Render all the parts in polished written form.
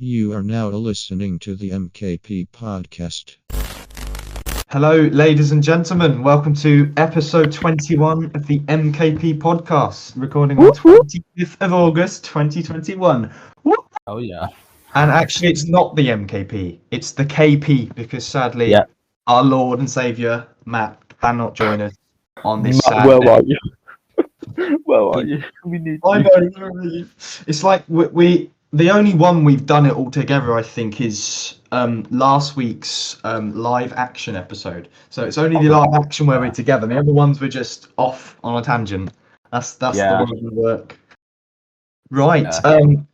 You are now listening to the M.K.P podcast. Hello, ladies and gentlemen. Welcome to episode 21 of the M.K.P podcast, recording on the 20th of August, 2021. Oh, yeah. And actually, it's not the M.K.P, it's the K.P, because sadly, our Lord and Saviour, Matt, cannot join us on this sad Where day. are you? Where are you? We need I you. know, where are you? It's like we the only one we've done it all together, I think, is last week's live action episode. So it's only the live action where we're together. The other ones we're just off on a tangent. That's the way we work. Right.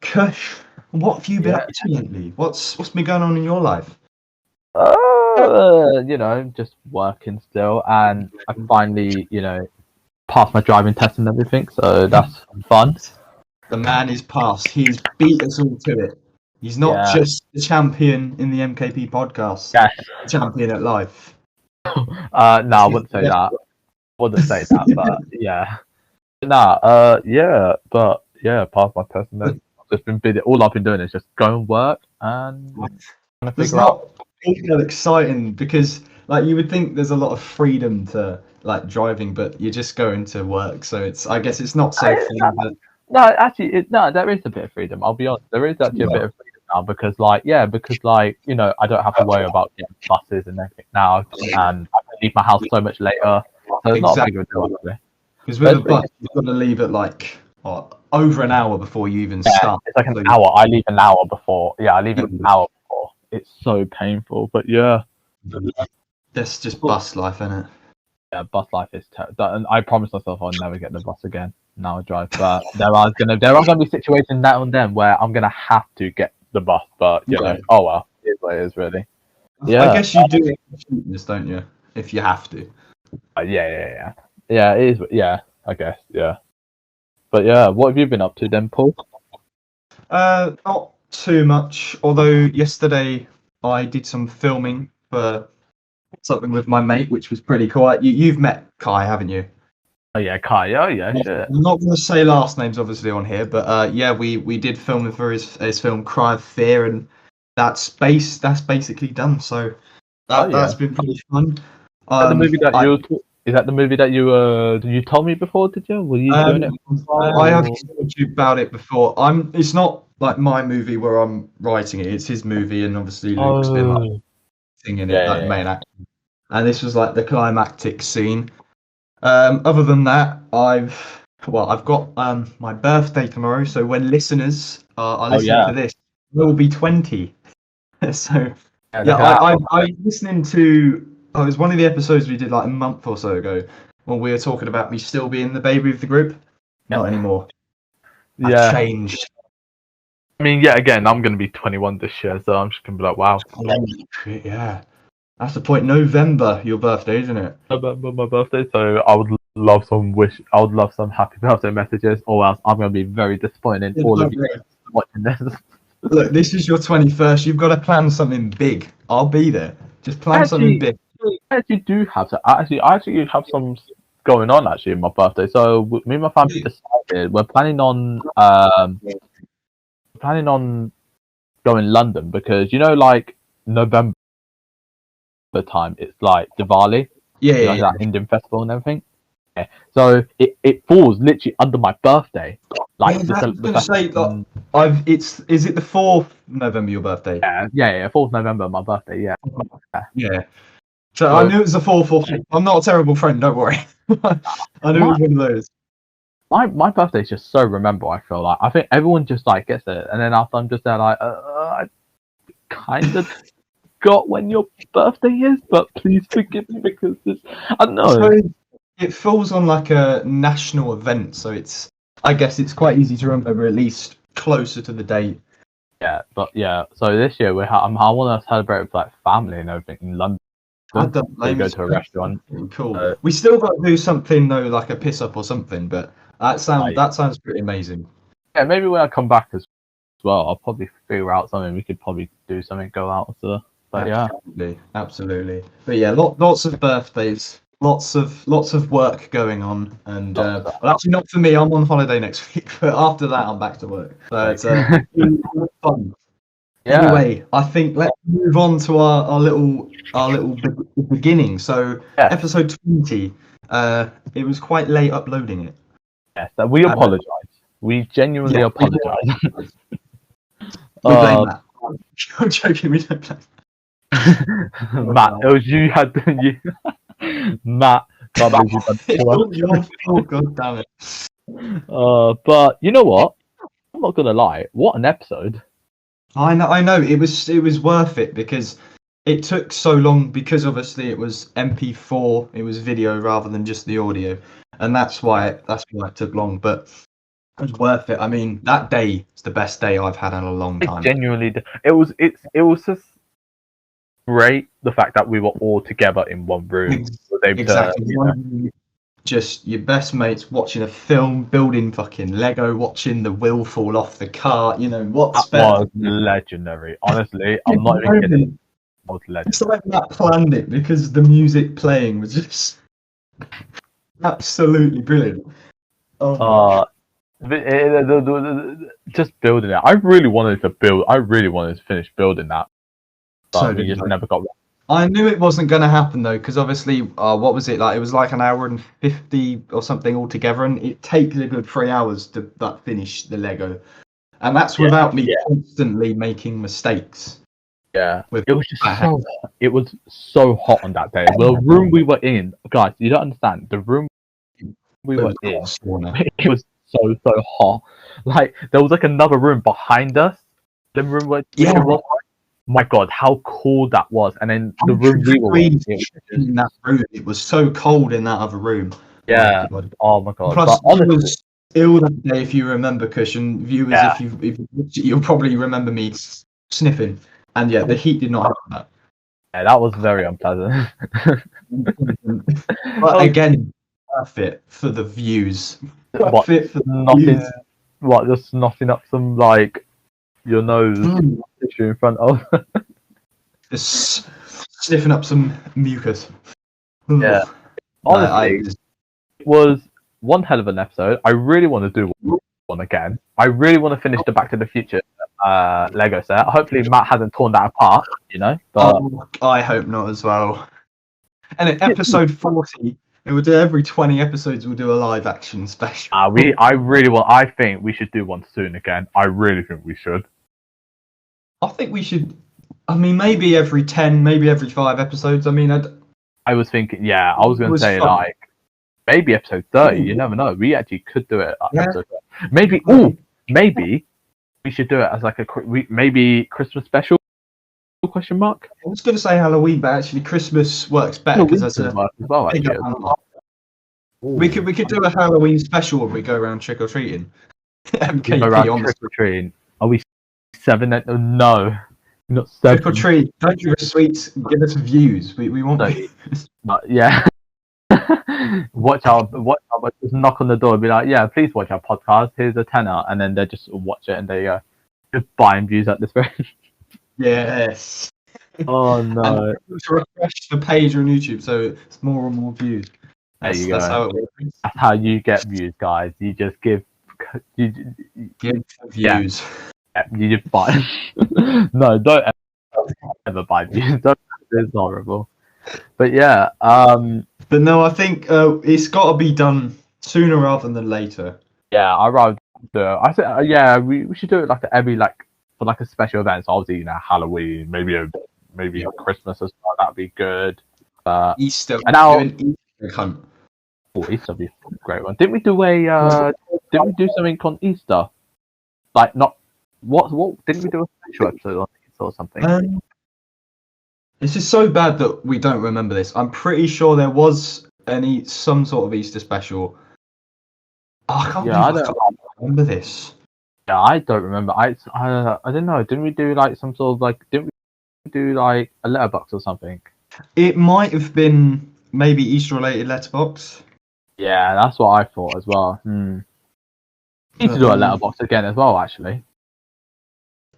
Kush, what have you been up to lately? What's been going on in your life? Just working still, and I finally, passed my driving test and everything, so that's fun. The man is past. He's beat us all to it. He's not just the champion in the MKP podcast. Yes. Champion at life. No, I wouldn't say that. But yeah. Passed my test and then I've just been busy. All I've been doing is just go and work and trying to It's figure out. not exciting because, like, you would think there's a lot of freedom to like driving, but you're just going to work, so I guess it's not so fun. But... No, actually, there is a bit of freedom. I'll be honest. There is actually a bit of freedom now because I don't have to worry about getting buses and everything now, and I can leave my house so much later. So it's not a big deal, actually. Because with a bus, you've got to leave at over an hour before you even start. It's like an hour. I leave an hour before. Yeah, I leave an hour before. It's so painful, but yeah. That's just bus life, isn't it? Yeah, bus life is terrible. And I promised myself I'll never get the bus again. Now I drive, but there are gonna be situations now and then where I'm gonna have to get the bus. But oh well, it is what it is, really. Yeah, I guess you do it for cheapness, don't you? If you have to. Yeah. It is. Yeah, I guess. Yeah. But yeah, what have you been up to then, Paul? Not too much. Although yesterday I did some filming for something with my mate, which was pretty cool. You've met Kai, haven't you? Oh yeah, Kai. Oh yeah, sure. I'm not going to say last names obviously on here, but we did film for his film Cry of Fear, and that's basically done. So that's been pretty fun. Is that the movie that you told me before? Did you? Were you doing it? I have told you about it before. It's not like my movie where I'm writing it. It's his movie, and obviously Luke's been like singing it, like main actor. And this was like the climactic scene. Other than that, I've got my birthday tomorrow. So when listeners are listening to this, it will be 20. So I'm listening to. Oh, it was one of the episodes we did like a month or so ago when we were talking about me still being the baby of the group. Not anymore. I've changed. I mean, again, I'm going to be 21 this year, so I'm just going to be like, wow. Yeah. That's the point. November, your birthday, isn't it? November, my birthday. So I would love some happy birthday messages, or else I'm going to be very disappointed in all of you watching this. Look, this is your 21st. You've got to plan something big. I'll be there. Just plan something big. I actually do have to. I actually have some going on actually in my birthday. So me and my family decided we're planning on going London because like November time it's like Diwali, that Indian festival and everything. Yeah. So it falls literally under my birthday. Like is it the 4th November your birthday? Yeah, 4th November my birthday. Yeah. So I knew it was the 4th or 5th. I'm not a terrible friend, don't worry. I knew it was one of those. My birthday is just so memorable. I feel like I think everyone just like gets it, and then after I'm just there like I kind of got when your birthday is, but please forgive me because I don't know. So it falls on like a national event, so I guess it's quite easy to remember at least closer to the date. Yeah, but so this year I want to celebrate with like family and everything in London. I don't blame go to a restaurant. Cool. We still got to do something though, like a piss up or something. But that sounds pretty amazing. Yeah, maybe when I come back as well, I'll probably figure out something. We could probably do something, go out. So, but absolutely. But yeah, lots of birthdays, lots of work going on, and well, actually not for me. I'm on holiday next week, but after that I'm back to work. So it's fun. Yeah. Anyway, I think let's move on to our little beginning. So episode 20. It was quite late uploading it. Yes, we apologise. We genuinely apologise. We blame Matt. I'm joking. We don't blame Matt. It was you had you. Matt, can't believe you had your fault. God damn it. But you know what? I'm not gonna lie. What an episode! I know. It was worth it because it took so long because obviously it was MP4. It was video rather than just the audio, and that's why it took long. But it was worth it. I mean, that day is the best day I've had in a long time. Genuinely, it was just great. The fact that we were all together in one room. Exactly. Just your best mates watching a film, building fucking Lego, watching the wheel fall off the car. You know what's better? Was legendary. Honestly, I'm not even kidding. It was legendary. It's like Matt planned it because the music playing was just absolutely brilliant. Just building it. I really wanted to finish building that, but we just never got. I knew it wasn't going to happen though, because obviously, what was it like? It was like an hour and 50 or something altogether, and it takes a good 3 hours to finish the Lego, and that's without me constantly making mistakes. Yeah, it was just it was so hot on that day. The room we were in, guys, you don't understand. The room we were in, it was so hot. Like there was like another room behind us. The room where was. My God, how cool that was! And then the room we were in that room, it was so cold in that other room. Yeah. Oh my God. Plus, I was ill that day. If you remember, Cushion viewers, if you watch it, you'll probably remember me sniffing. And the heat did not help that. Yeah, that was very unpleasant. But again, worth it for the views. What? What? Just knocking up some like your nose in front of. Just sniffing up some mucus. Yeah. Honestly, it was one hell of an episode. I really want to do one again. I really want to finish the Back to the Future Lego set. Hopefully Matt hasn't torn that apart, you know. But I hope not as well. And in episode 40, it will do every 20 episodes. We'll do a live action special. I think we should do one soon again. I really think we should. I think we should. I mean, maybe every 10, maybe every 5 episodes. I mean, I was thinking, I was going to say fun. Like maybe episode 30. You never know. We actually could do it. Episode 30. Maybe we should do it as like maybe Christmas special? Question mark. I was going to say Halloween, but actually Christmas works better because that's we could do a Halloween special where we go around trick or treating. M.K.P. on trick or treating. Are we 7? No, not 7. Trick or treat. Don't give us sweets. Give us views. We want. But yeah. watch our just knock on the door and be like, please watch our podcast. Here's a tenner, and then they just watch it and they just buying views at this rate. Yes. Oh no. And to refresh the page on YouTube, so it's more and more views. That's how it works. That's how you get views, guys. You just give views. Yeah, you just buy. No, don't ever buy views. It's horrible. But yeah. But no, I think it's got to be done sooner rather than later. Yeah, I'd rather do it. I think we should do it like every for like a special event. So obviously, Halloween, maybe Christmas as well. That'd be good. Easter. And now Easter hunt. Oh, Easter would be a great one. Didn't we do Didn't we do something on Easter? Like not what? Didn't we do a special episode on Easter or something? This is so bad that we don't remember this. I'm pretty sure there was some sort of Easter special. I can't remember this. Yeah, I don't remember. I don't know. Didn't we do some sort of didn't we do a letterbox or something? It might have been maybe Easter related letterbox. Yeah, that's what I thought as well. We need to do a letterbox again as well, actually.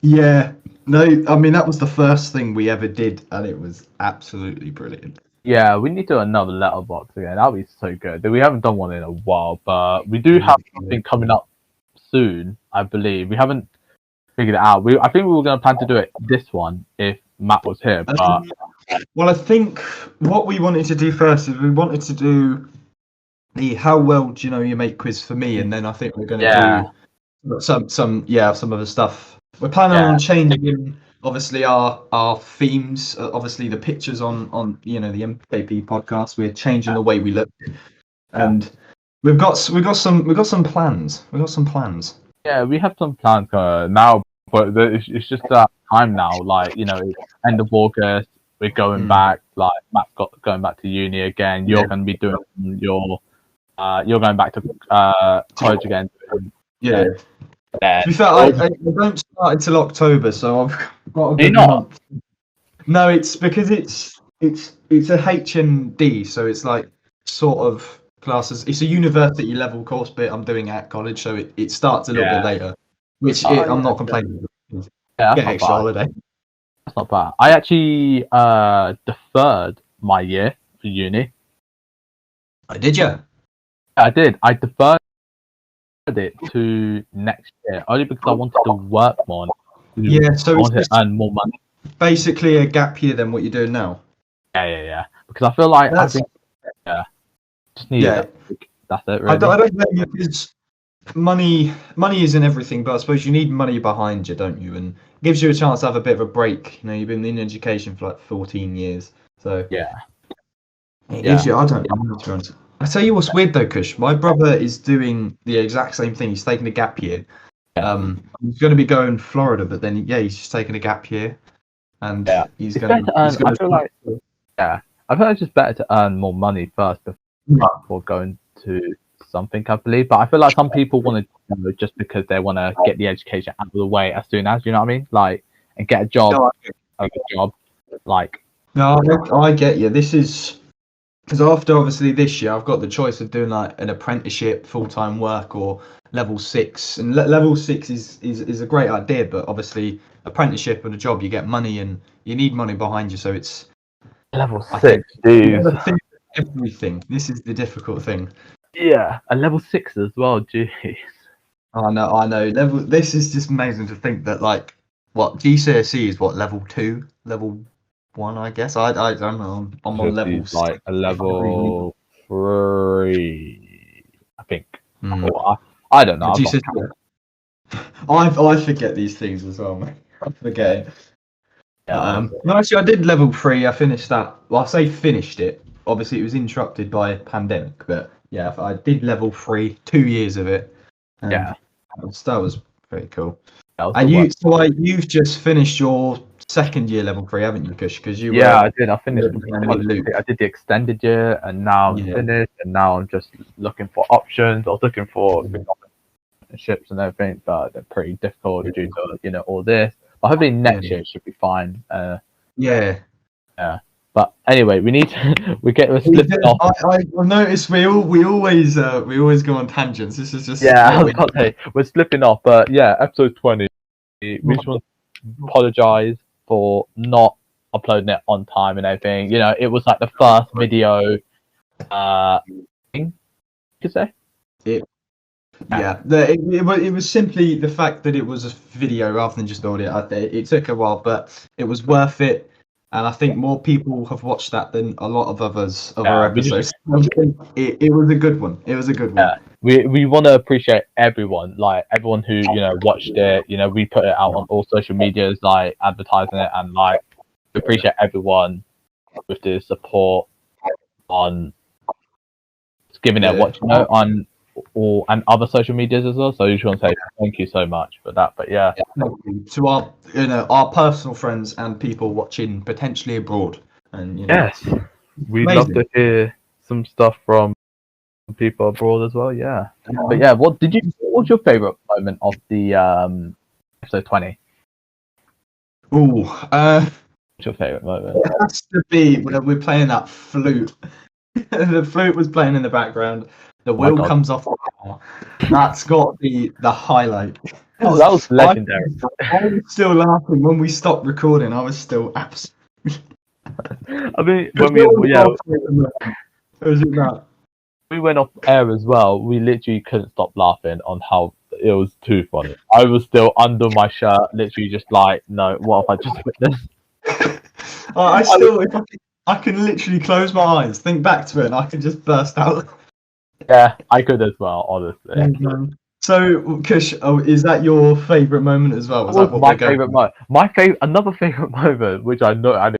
Yeah. No, I mean that was the first thing we ever did, and it was absolutely brilliant. Yeah, we need to do another letterbox again. That'd be so good. We haven't done one in a while, but we do have something coming up soon, I believe. We haven't figured it out. I think we were going to plan to do it this one if Matt was here, but well, I think what we wanted to do first is we wanted to do the how well do you know your mate quiz for me, and then I think we're going to do some other stuff. We're planning on changing obviously our themes. Obviously the pictures on the M.K.P podcast. We're changing the way we look, and we've got some plans. We've got some plans. Yeah, we have some plans now, but it's just that time now. Like end of August, we're going back. Like Matt's going back to uni again. You're going to be doing you're going back to college again. Yeah. To be fair, I don't start until October, so I've got a good month. No, it's because it's a HND, so it's like sort of classes. It's a university level course bit I'm doing at college, so it starts a little bit later, which I'm not complaining. Yeah, get extra holiday. That's not bad. I actually deferred my year for uni. Did you? I did. I deferred it to next year only because I wanted to work more. Yeah, so I wanted to earn more money. Basically, a gap year than what you're doing now. Yeah. Because I feel like just need it. That's it. Really. I don't blame you because money isn't everything, but I suppose you need money behind you, don't you? And it gives you a chance to have a bit of a break. You've been in education for like 14 years, so it gives you. I don't know, to be honest. I tell you what's weird though, Kush. My brother is doing the exact same thing. He's taking a gap year. He's going to be going to Florida, but then he's just taking a gap year, and he's going to. I feel like it's just better to earn more money first before going to something, I believe. But I feel like some people want to do it just because they want to get the education out of the way as soon as, you know what I mean, like, and get a job. No, I get you. This is. Because after obviously this year, I've got the choice of doing like an apprenticeship, full-time work, or level 6. And level 6 is a great idea, but obviously apprenticeship and a job, you get money and you need money behind you. So it's level 6, dude. Everything. This is the difficult thing. Yeah, a level 6 as well, jeez. I know. This is just amazing to think that like what GCSE is level 2, level 1, I guess. I don't know. I'm on level like a level 3, I think. I don't know. I forget these things as well, man. I forget. No, actually, I did level 3. I finished that. Well, I say finished it. Obviously, it was interrupted by a pandemic, but yeah, I did level 3, 2 years of it. That was pretty cool. And you've just finished your second year level 3, haven't you, Kush? Because you I did. I finished. I did the extended year, and now I'm finished. And now I'm just looking for options. I was looking for ships and everything, but they're pretty difficult due to all this. But hopefully next year should be fine. But anyway, we're slipping off. I noticed we always go on tangents. This is just I was about to say we're slipping off, but episode 20. We just want to apologise for not uploading it on time and everything. It was like the first video thing, you could say. It was simply the fact that it was a video rather than just audio. It took a while, but it was worth it. And I think more people have watched that than a lot of other episodes. It was a good one. It was a good one. Yeah. We want to appreciate everyone, like everyone who watched it. We put it out on all social medias, like advertising it, and like we appreciate everyone with the support on giving it a watch, on all and other social medias as well. So I just want to say thank you so much for that. But to our our personal friends and people watching potentially abroad, and yes, we'd love to hear some stuff from people abroad as well. But what was your favorite moment of the episode 20? What's your favorite moment? It has to be when we're playing that flute. The flute was playing in the background. The wheel comes off the car. That's got the highlight. Oh, that was legendary. I was still laughing when we stopped recording. I was still absolutely. I mean, when we went off air as well, we literally couldn't stop laughing on how it was too funny. I was still under my shirt, literally just like, no, what have I just witnessed? I can literally close my eyes, think back to it, and I can just burst out. Yeah, I could as well, honestly. Mm-hmm. So, Kush, is that your favourite moment as well? Was that what my favourite moment? Another favourite moment, which I know, and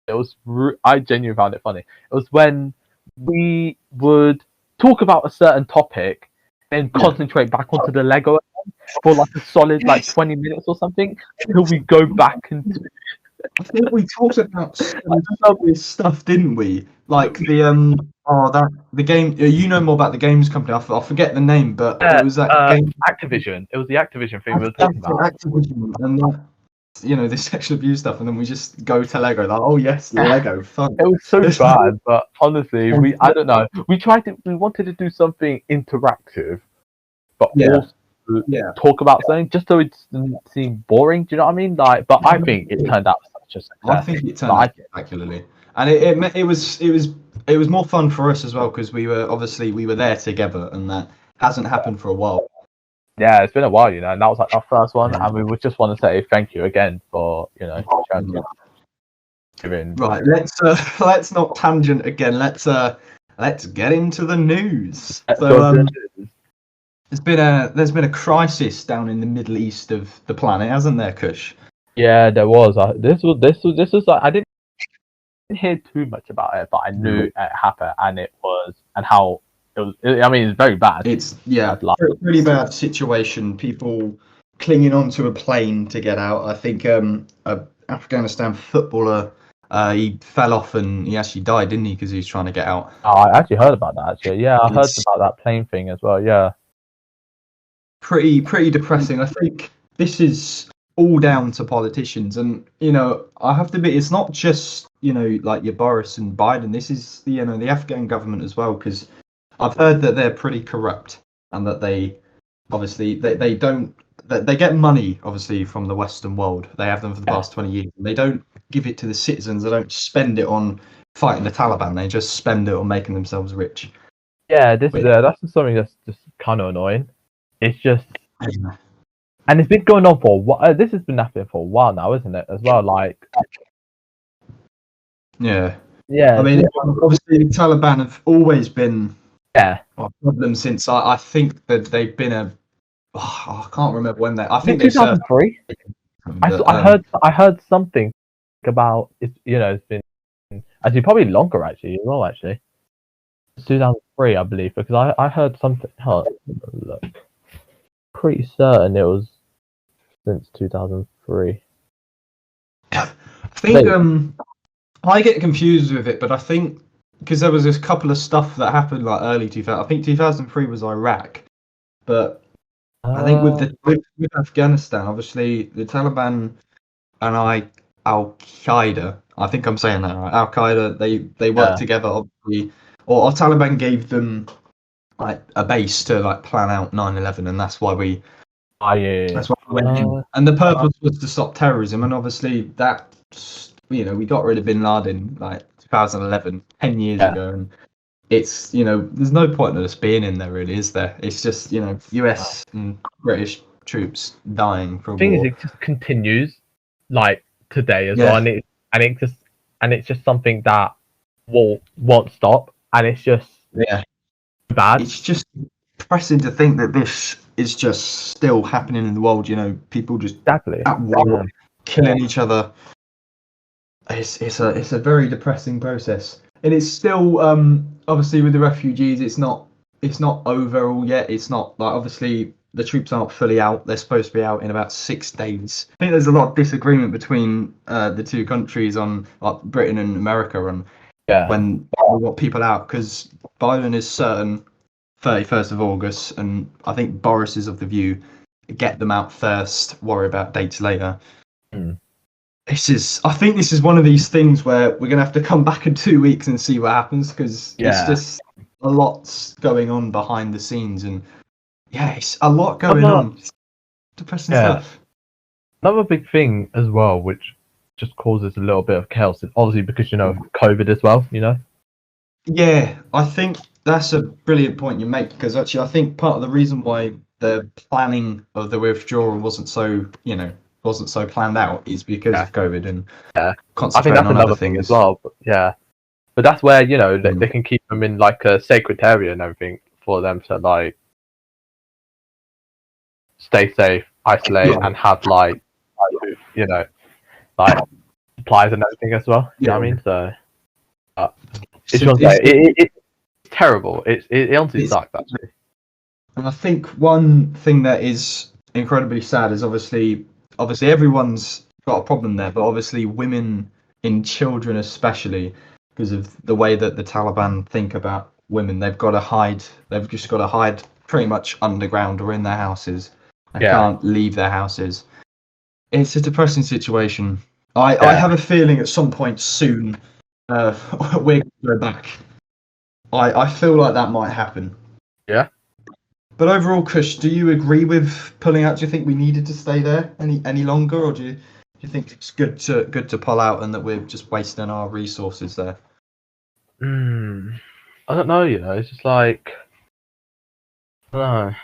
it was, I genuinely found it funny. It was when we would talk about a certain topic, and concentrate back onto the Lego for like a solid 20 minutes or something until we go back into. I think we talked about some stuff, didn't we? Like the game. You know more about the games company. I forget the name, but it was that game. Activision. It was the Activision thing we were talking about. Activision and the sexual abuse stuff, and then we just go to Lego. Like, oh yes, Lego, fun. It was so bad, but honestly, I don't know. We wanted to do something interactive, but also talk about something just so it didn't seem boring. Do you know what I mean? Like, but I think it turned out such a success. I think it turned out spectacularly, and it was more fun for us as well because we were there together, and that hasn't happened for a while. Yeah, it's been a while, and that was like our first one, and we would just want to say thank you again for Right, let's not tangent again. Let's get into the news. So there's been a crisis down in the Middle East of the planet, hasn't there, Kush? Yeah, there was. This was like I didn't hear too much about it, but I knew it happened, and how it was. I mean, it's very bad. It's pretty bad situation. People clinging onto a plane to get out. I think a Afghanistan footballer. He fell off and he actually died, didn't he? Because he was trying to get out. Oh, I actually heard about that. Actually, yeah, I heard about that plane thing as well. Yeah, pretty depressing. I think this is all down to politicians, and I have to admit, it's not just like your Boris and Biden. This is the Afghan government as well, because I've heard that they're pretty corrupt and that they obviously they don't. They get money, obviously, from the Western world. They have them for the past 20 years. They don't give it to the citizens. They don't spend it on fighting the Taliban. They just spend it on making themselves rich. Yeah, that's something that's just kind of annoying. It's just, and it's been going on for a while. This has been happening for a while now, isn't it? As well, like. Yeah. Yeah. I mean, obviously, the Taliban have always been a problem since I think that they've been I can't remember when they. I think 2003. I heard something about it. It's been actually probably longer actually as well. Actually, it's 2003, I believe, because I heard something. Look, pretty certain it was since 2003. I think I get confused with it, but I think because there was this couple of stuff that happened like early 2000. I think 2003 was Iraq, but. I think with Afghanistan, obviously the Taliban and Al Qaeda. I think I'm saying that right. Al Qaeda, they work together, obviously, or Taliban gave them like a base to like plan out 9/11, and that's why we. That's why we went in. And the purpose was to stop terrorism, and obviously that we got rid of Bin Laden like 2011, 10 years ago, and. It's there's no point in us being in there, really, is there? It's just US and British troops dying for a war. The thing is, it just continues like today as well, and it's just something that won't stop, and it's just bad. It's just depressing to think that this is just still happening in the world. People just at war, killing each other. It's a very depressing process. And it's still obviously with the refugees, it's not over all yet. It's not like obviously the troops aren't fully out. They're supposed to be out in about 6 days. I think there's a lot of disagreement between the two countries on like Britain and America on when we want people out, because Biden is certain 31st of August, and I think Boris is of the view get them out first, worry about dates later. I think this is one of these things where we're going to have to come back in 2 weeks and see what happens, because it's just a lot's going on behind the scenes, and it's a lot going on. It's depressing stuff. Another big thing as well, which just causes a little bit of chaos, is obviously because COVID as well. Yeah, I think that's a brilliant point you make, because actually I think part of the reason why the planning of the withdrawal wasn't so planned out is because of COVID and I think concentrating that's on another other thing things. as well. But that's where they can keep them in like a sacred area and everything for them to like stay safe, isolate, and have like supplies and everything as well. You know what I mean? So it's terrible. It honestly sucks actually. And I think one thing that is incredibly sad is obviously everyone's got a problem there, but obviously women and children especially, because of the way that the Taliban think about women, they've got to hide. They've just got to hide pretty much underground or in their houses. They can't leave their houses. It's a depressing situation. I have a feeling at some point soon we're going to go back. I feel like that might happen. Yeah. But overall, Kush, do you agree with pulling out? Do you think we needed to stay there any longer, or do you think it's good to pull out and that we're just wasting our resources there? I don't know. It's just like I don't know.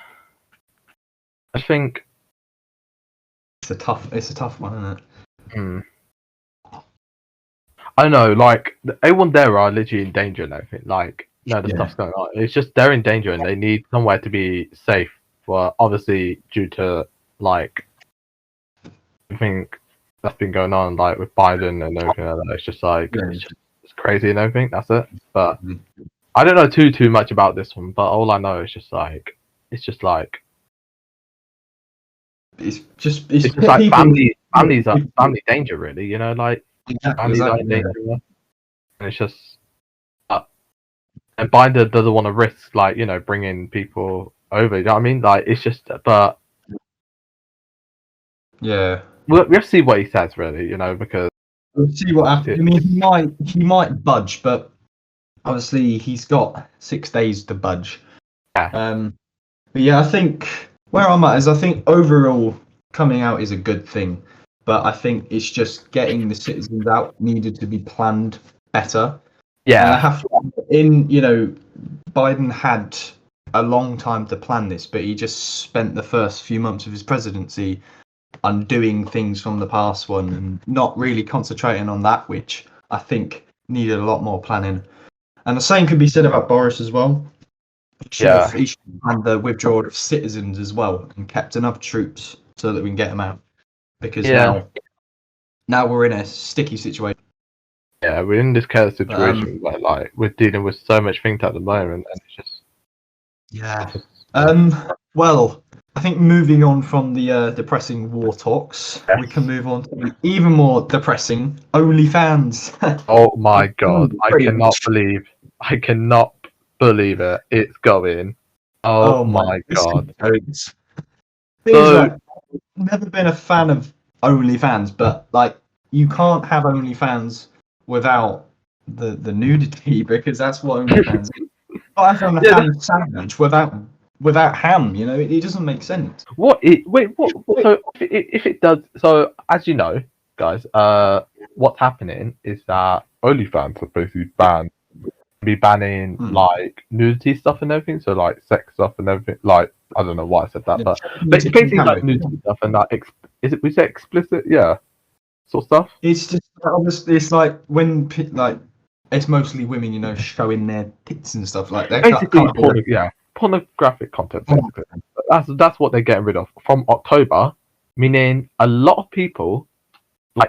I think it's a tough one, isn't it? I don't know. Like everyone there are literally in danger and everything. Like the stuff's going on. It's just they're in danger and they need somewhere to be safe. Well, obviously due to like I think that's been going on like with Biden and everything like that. It's just like it's crazy and everything. That's it. But I don't know too much about this one. But all I know is just like it's just like families are family danger really. Like families are in danger. And it's just and Binder doesn't want to risk like bringing people over. You know what I mean? Like it's just but yeah. We have to see what he says, really, because we'll see what happens. I mean, he might budge, but obviously he's got 6 days to budge. Yeah. But yeah, I think where I'm at is I think overall coming out is a good thing, but I think it's just getting the citizens out needed to be planned better. Yeah. Biden had a long time to plan this, but he just spent the first few months of his presidency undoing things from the past one and not really concentrating on that, which I think needed a lot more planning. And the same could be said about Boris as well. He should have planned the withdrawal of citizens as well and kept enough troops so that we can get them out. Because now we're in a sticky situation. Yeah, we're in this kind of situation where like we're dealing with so much things at the moment, and it's just well, I think moving on from the depressing war talks, we can move on to even more depressing OnlyFans. Oh my god, I cannot believe it. It's going. Oh my god. I've never been a fan of OnlyFans, but like you can't have OnlyFans without the nudity because that's what OnlyFans is. You can't have a ham sandwich without ham, it doesn't make sense. What? So if it does, so as you know, guys, what's happening is that OnlyFans are basically banning like nudity stuff and everything. So like sex stuff and everything. Like I don't know why I said that, but it's basically like nudity stuff and like we say explicit, sort of stuff. It's just obviously it's like when like it's mostly women, showing their tits and stuff like that. Basically, pornographic content. Basically, that's what they're getting rid of from October. Meaning, a lot of people who has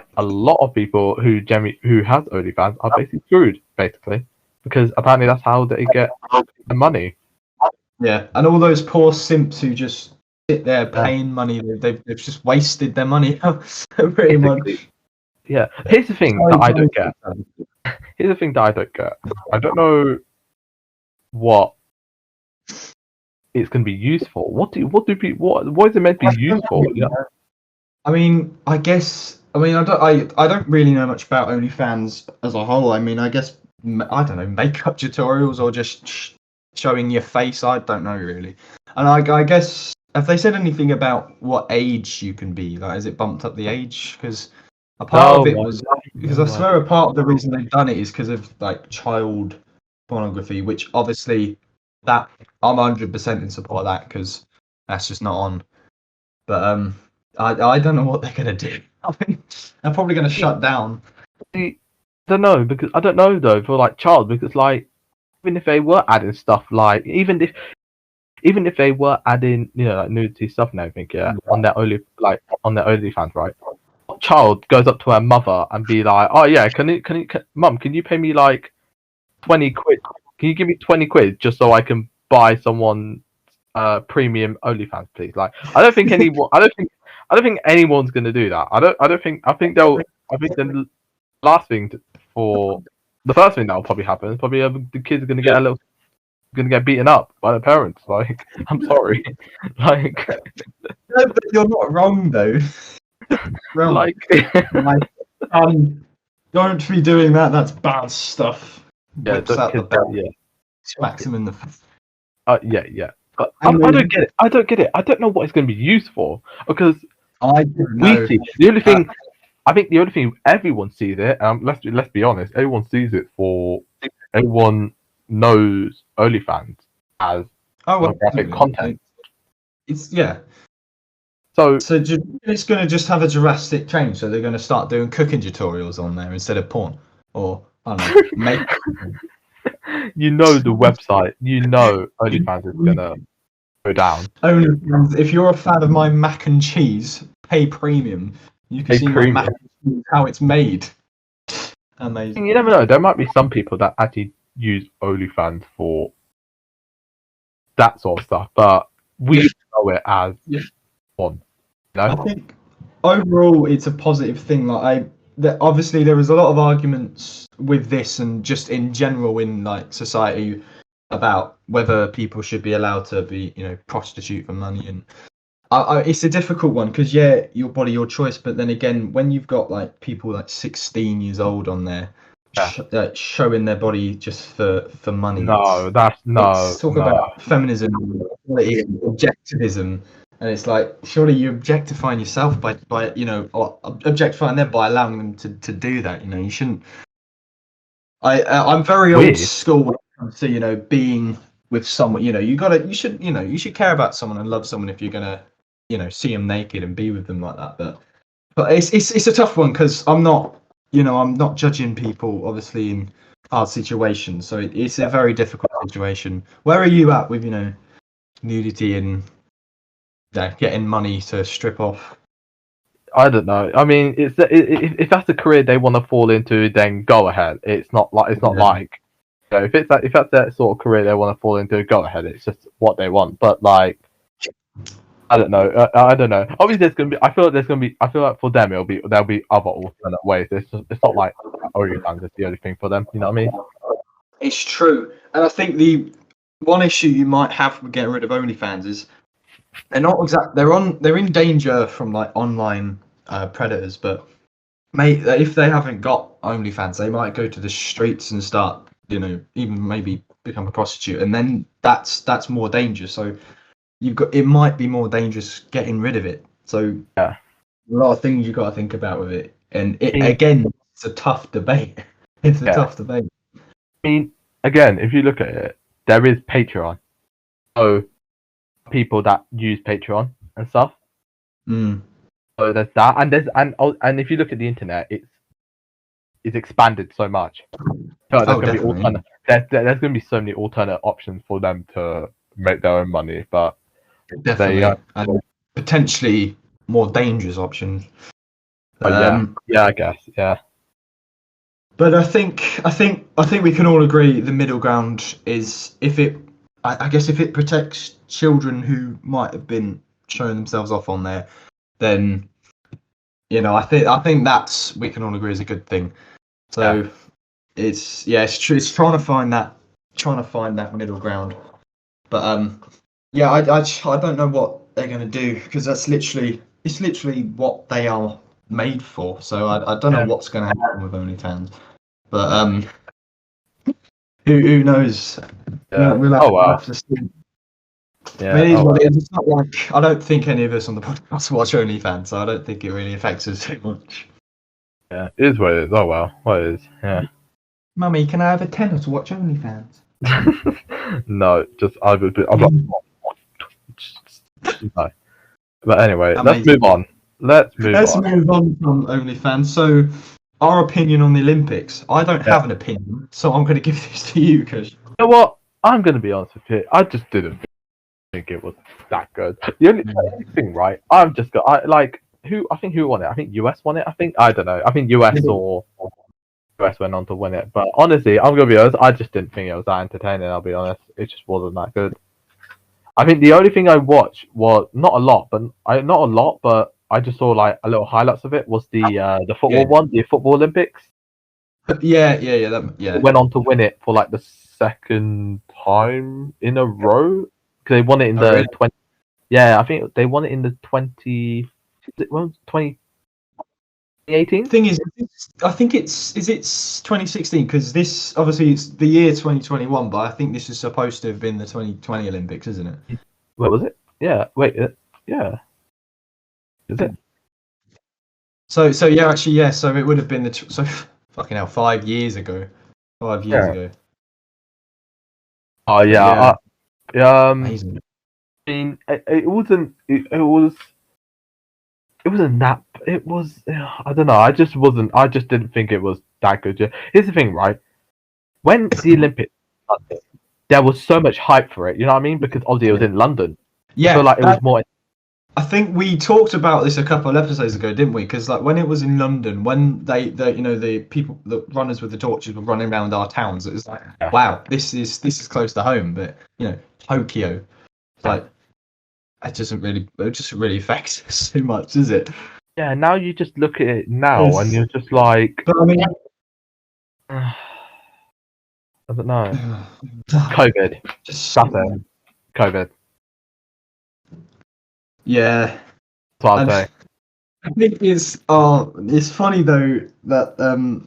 OnlyFans are basically screwed, basically, because apparently that's how they get the money. Yeah, and all those poor simps who just sit there paying money, they've just wasted their money. Pretty much. Yeah. Here's the thing that I don't get. I don't know what it's going to be used for. What is it meant to be used for? Yeah. I mean, I don't really know much about OnlyFans as a whole. I mean, I guess I don't know, makeup tutorials or just showing your face. I don't know really. And I guess have they said anything about what age you can be? Like, has it bumped up the age? Because a part of it was because I swear a part of the reason they've done it is because of like child pornography, which obviously that I'm 100% in support of that because That's just not on. But I don't know what they're gonna do. I think they're probably gonna shut down. I don't know because I don't know though for like child because like even if they were adding stuff like even if they were adding like nudity stuff and everything on their OnlyFans, right? What child goes up to her mother and be like, oh yeah, mum, can you pay me like 20 quid? Can you give me 20 quid just so I can buy someone premium OnlyFans, please? Like, I don't think anyone's gonna do that. I think the last thing the first thing that'll probably happen is probably the kids are gonna get beaten up by their parents. Like, I'm sorry, like, No, but you're not wrong though. Wrong. like, don't be doing that. That's bad stuff. yeah, Whips out the belt. yeah, Smacks him in the face. yeah. But I don't get it. I don't know what it's going to be used for because I don't know. The only thing I think the only thing everyone sees it. Let's be honest. Everyone sees it for everyone knows OnlyFans as graphic content. It's yeah. So it's going to just have a drastic change. So they're going to start doing cooking tutorials on there instead of porn, or I don't know, make. The website. OnlyFans is going to go down. OnlyFans. If you're a fan of my mac and cheese, pay premium. You can see my mac and cheese, how it's made. Amazing. You never know. There might be some people that actually use OnlyFans for that sort of stuff, but we know it as fun. I think overall it's a positive thing. Obviously there was a lot of arguments with this and just in general in like society about whether people should be allowed to be prostitute for money, and it's a difficult one because your body, your choice, but then again when you've got like people like 16 years old on there showing their body just for money. Talk about feminism, equality, and objectivism. And it's like, surely you're objectifying yourself by or objectifying them by allowing them to do that. You shouldn't. I'm very old school when it comes to being with someone. You should care about someone and love someone if you're gonna see them naked and be with them like that. But it's a tough one because I'm not judging people obviously in hard situations. So it's a very difficult situation. Where are you at with nudity and getting money to strip off? I don't know. I mean, if that's the career they want to fall into, then go ahead. It's not like if that's that sort of career they want to fall into, go ahead. It's just what they want. But like, I don't know. I don't know. Obviously, there's gonna be. I feel like for them there'll be other alternate ways. It's not like OnlyFans is the only thing for them. You know what I mean? It's true, and I think the one issue you might have with getting rid of OnlyFans is they're in danger from like online predators, but if they haven't got OnlyFans, they might go to the streets and start even maybe become a prostitute, and then that's more dangerous. So it might be more dangerous getting rid of it. So a lot of things you've got to think about with it, and it's a tough debate. It's a tough debate. I mean, again, if you look at it, there is Patreon. So people that use Patreon and stuff. So there's that, and if you look at the internet, it's expanded so much. So there's going to be so many alternate options for them to make their own money, but definitely and potentially more dangerous options. I guess, yeah. But I think we can all agree the middle ground is if it protects children who might have been showing themselves off on there, then I think that's, we can all agree, is a good thing. So it's true. It's trying to find that middle ground. But I don't know what they're gonna do because it's literally what they are made for. So I don't know what's gonna happen with OnlyFans. But who knows? We'll have to see. Yeah, I mean, it's not like I don't think any of us on the podcast watch OnlyFans, so I don't think it really affects us too much. Yeah, it is what it is. Oh well, what it is. Yeah. Mummy, can I have a tenner to watch OnlyFans? No, just I'm No. But anyway, let's Amazing. move on. Let's move on from OnlyFans. So, our opinion on the Olympics. I don't have an opinion, so I'm going to give this to you, Kush. You know what? I'm going to be honest with you. I just didn't think it was that good. The only thing, right? I've just got I think who won it? I think US won it. I don't know. I think US or US went on to win it. But honestly, I'm gonna be honest. I just didn't think it was that entertaining. I'll be honest. It just wasn't that good. I think the only thing I watched was not a lot, but I just saw like a little highlights of it. Was the football one, the football Olympics? Yeah. It went on to win it for like the second time in a row. Because they won it in the really? 20. Yeah, I think they won it in the 2018. Thing is, I think it's 2016 because this obviously it's the year 2021, but I think this is supposed to have been the 2020 Olympics, isn't it? Wait, was it? Yeah. Wait. Yeah. Is it? So yeah, actually, yeah. So it would have been so fucking hell, 5 years ago. 5 years ago. Oh yeah. Amazing. I mean, it wasn't. It was a nap. It was. I don't know. I just wasn't. I just didn't think it was that good. Here's the thing, right? When the Olympics started, there was so much hype for it. You know what I mean? Because obviously it was in London. Yeah. I feel like it was more. I think we talked about this a couple of episodes ago, didn't we? Because like when it was in London, when the people, the runners with the torches were running around our towns, it was like, wow, this is close to home. But Tokyo, like. It just really affects us too much, is it? Yeah, now you just look at it now and you're just like, but I mean, I don't know. COVID. Just That's it. COVID. Yeah. That's what I'd say. I think it's funny though that the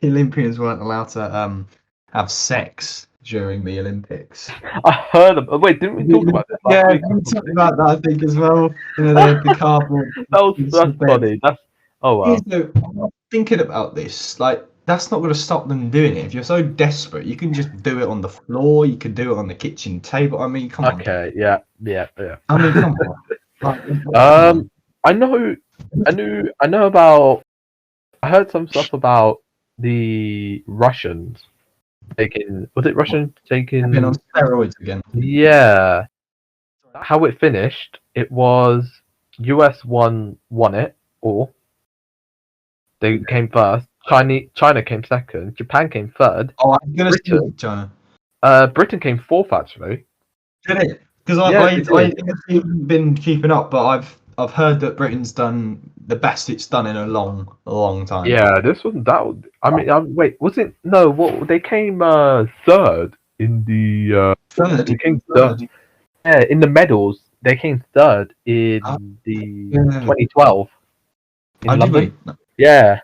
Olympians weren't allowed to have sex during the Olympics. I heard of. Wait, didn't we talk about this? Yeah, we talked about that. I think as well. The cardboard. that's funny. That's wow. I'm thinking about this. Like, that's not going to stop them doing it. If you're so desperate, you can just do it on the floor. You can do it on the kitchen table. I mean, come on. Okay. Yeah. I mean, come on. I know about. I heard some stuff about the Russians taking. Was it Russian taking? Been on steroids again. Yeah. How it finished? It was US won it all. They came first. China came second. Japan came third. Oh, I'm gonna say China. Britain came fourth actually. Did it? Because I haven't been keeping up, but I've heard that Britain's done the best it's done in a long time. Yeah, this wasn't that. I mean, wait, was it? No, what they came third in the. Third. They came third. Yeah, in the medals, they came third in the 2012 in London. Yeah,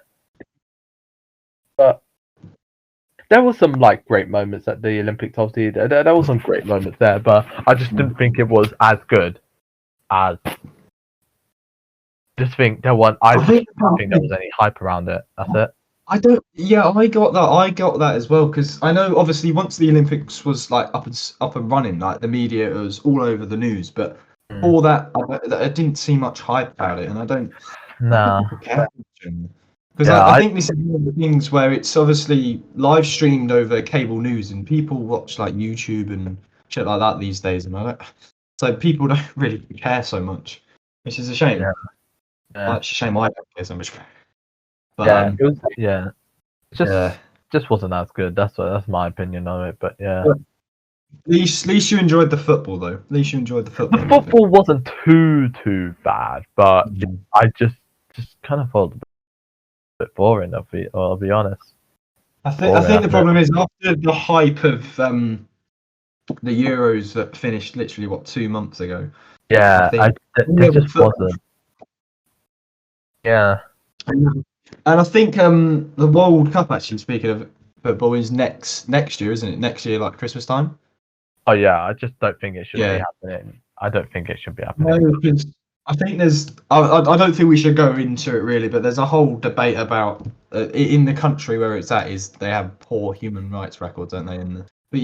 but there was some like great moments at the Olympics. Obviously, there was some great moments there, but I just didn't think it was as good as. Just think there was. I don't think there was any hype around it. That's it. I don't. Yeah, I got that as well because I know obviously once the Olympics was like up and running, like the media was all over the news. But all that, I didn't see much hype about it, and I don't. No. Because I think this is one of the things where it's obviously live streamed over cable news, and people watch like YouTube and shit like that these days, and so people don't really care so much, which is a shame. Yeah. It's a shame I don't care so much. But, it just wasn't as good. That's my opinion on it. But yeah, at least you enjoyed the football though. At least you enjoyed the football. The football wasn't too bad, but I just kind of felt a bit boring. I'll be honest. I think the problem is after the hype of the Euros that finished literally 2 months ago. Yeah, it just wasn't. Yeah. And I think the World Cup, actually, speaking of football, is next year, isn't it? Next year, like Christmas time. Oh yeah, I just don't think it should be happening. I don't think it should be happening. No, because I think there's. I don't think we should go into it really, but there's a whole debate about in the country where it's at is they have poor human rights records, don't they? But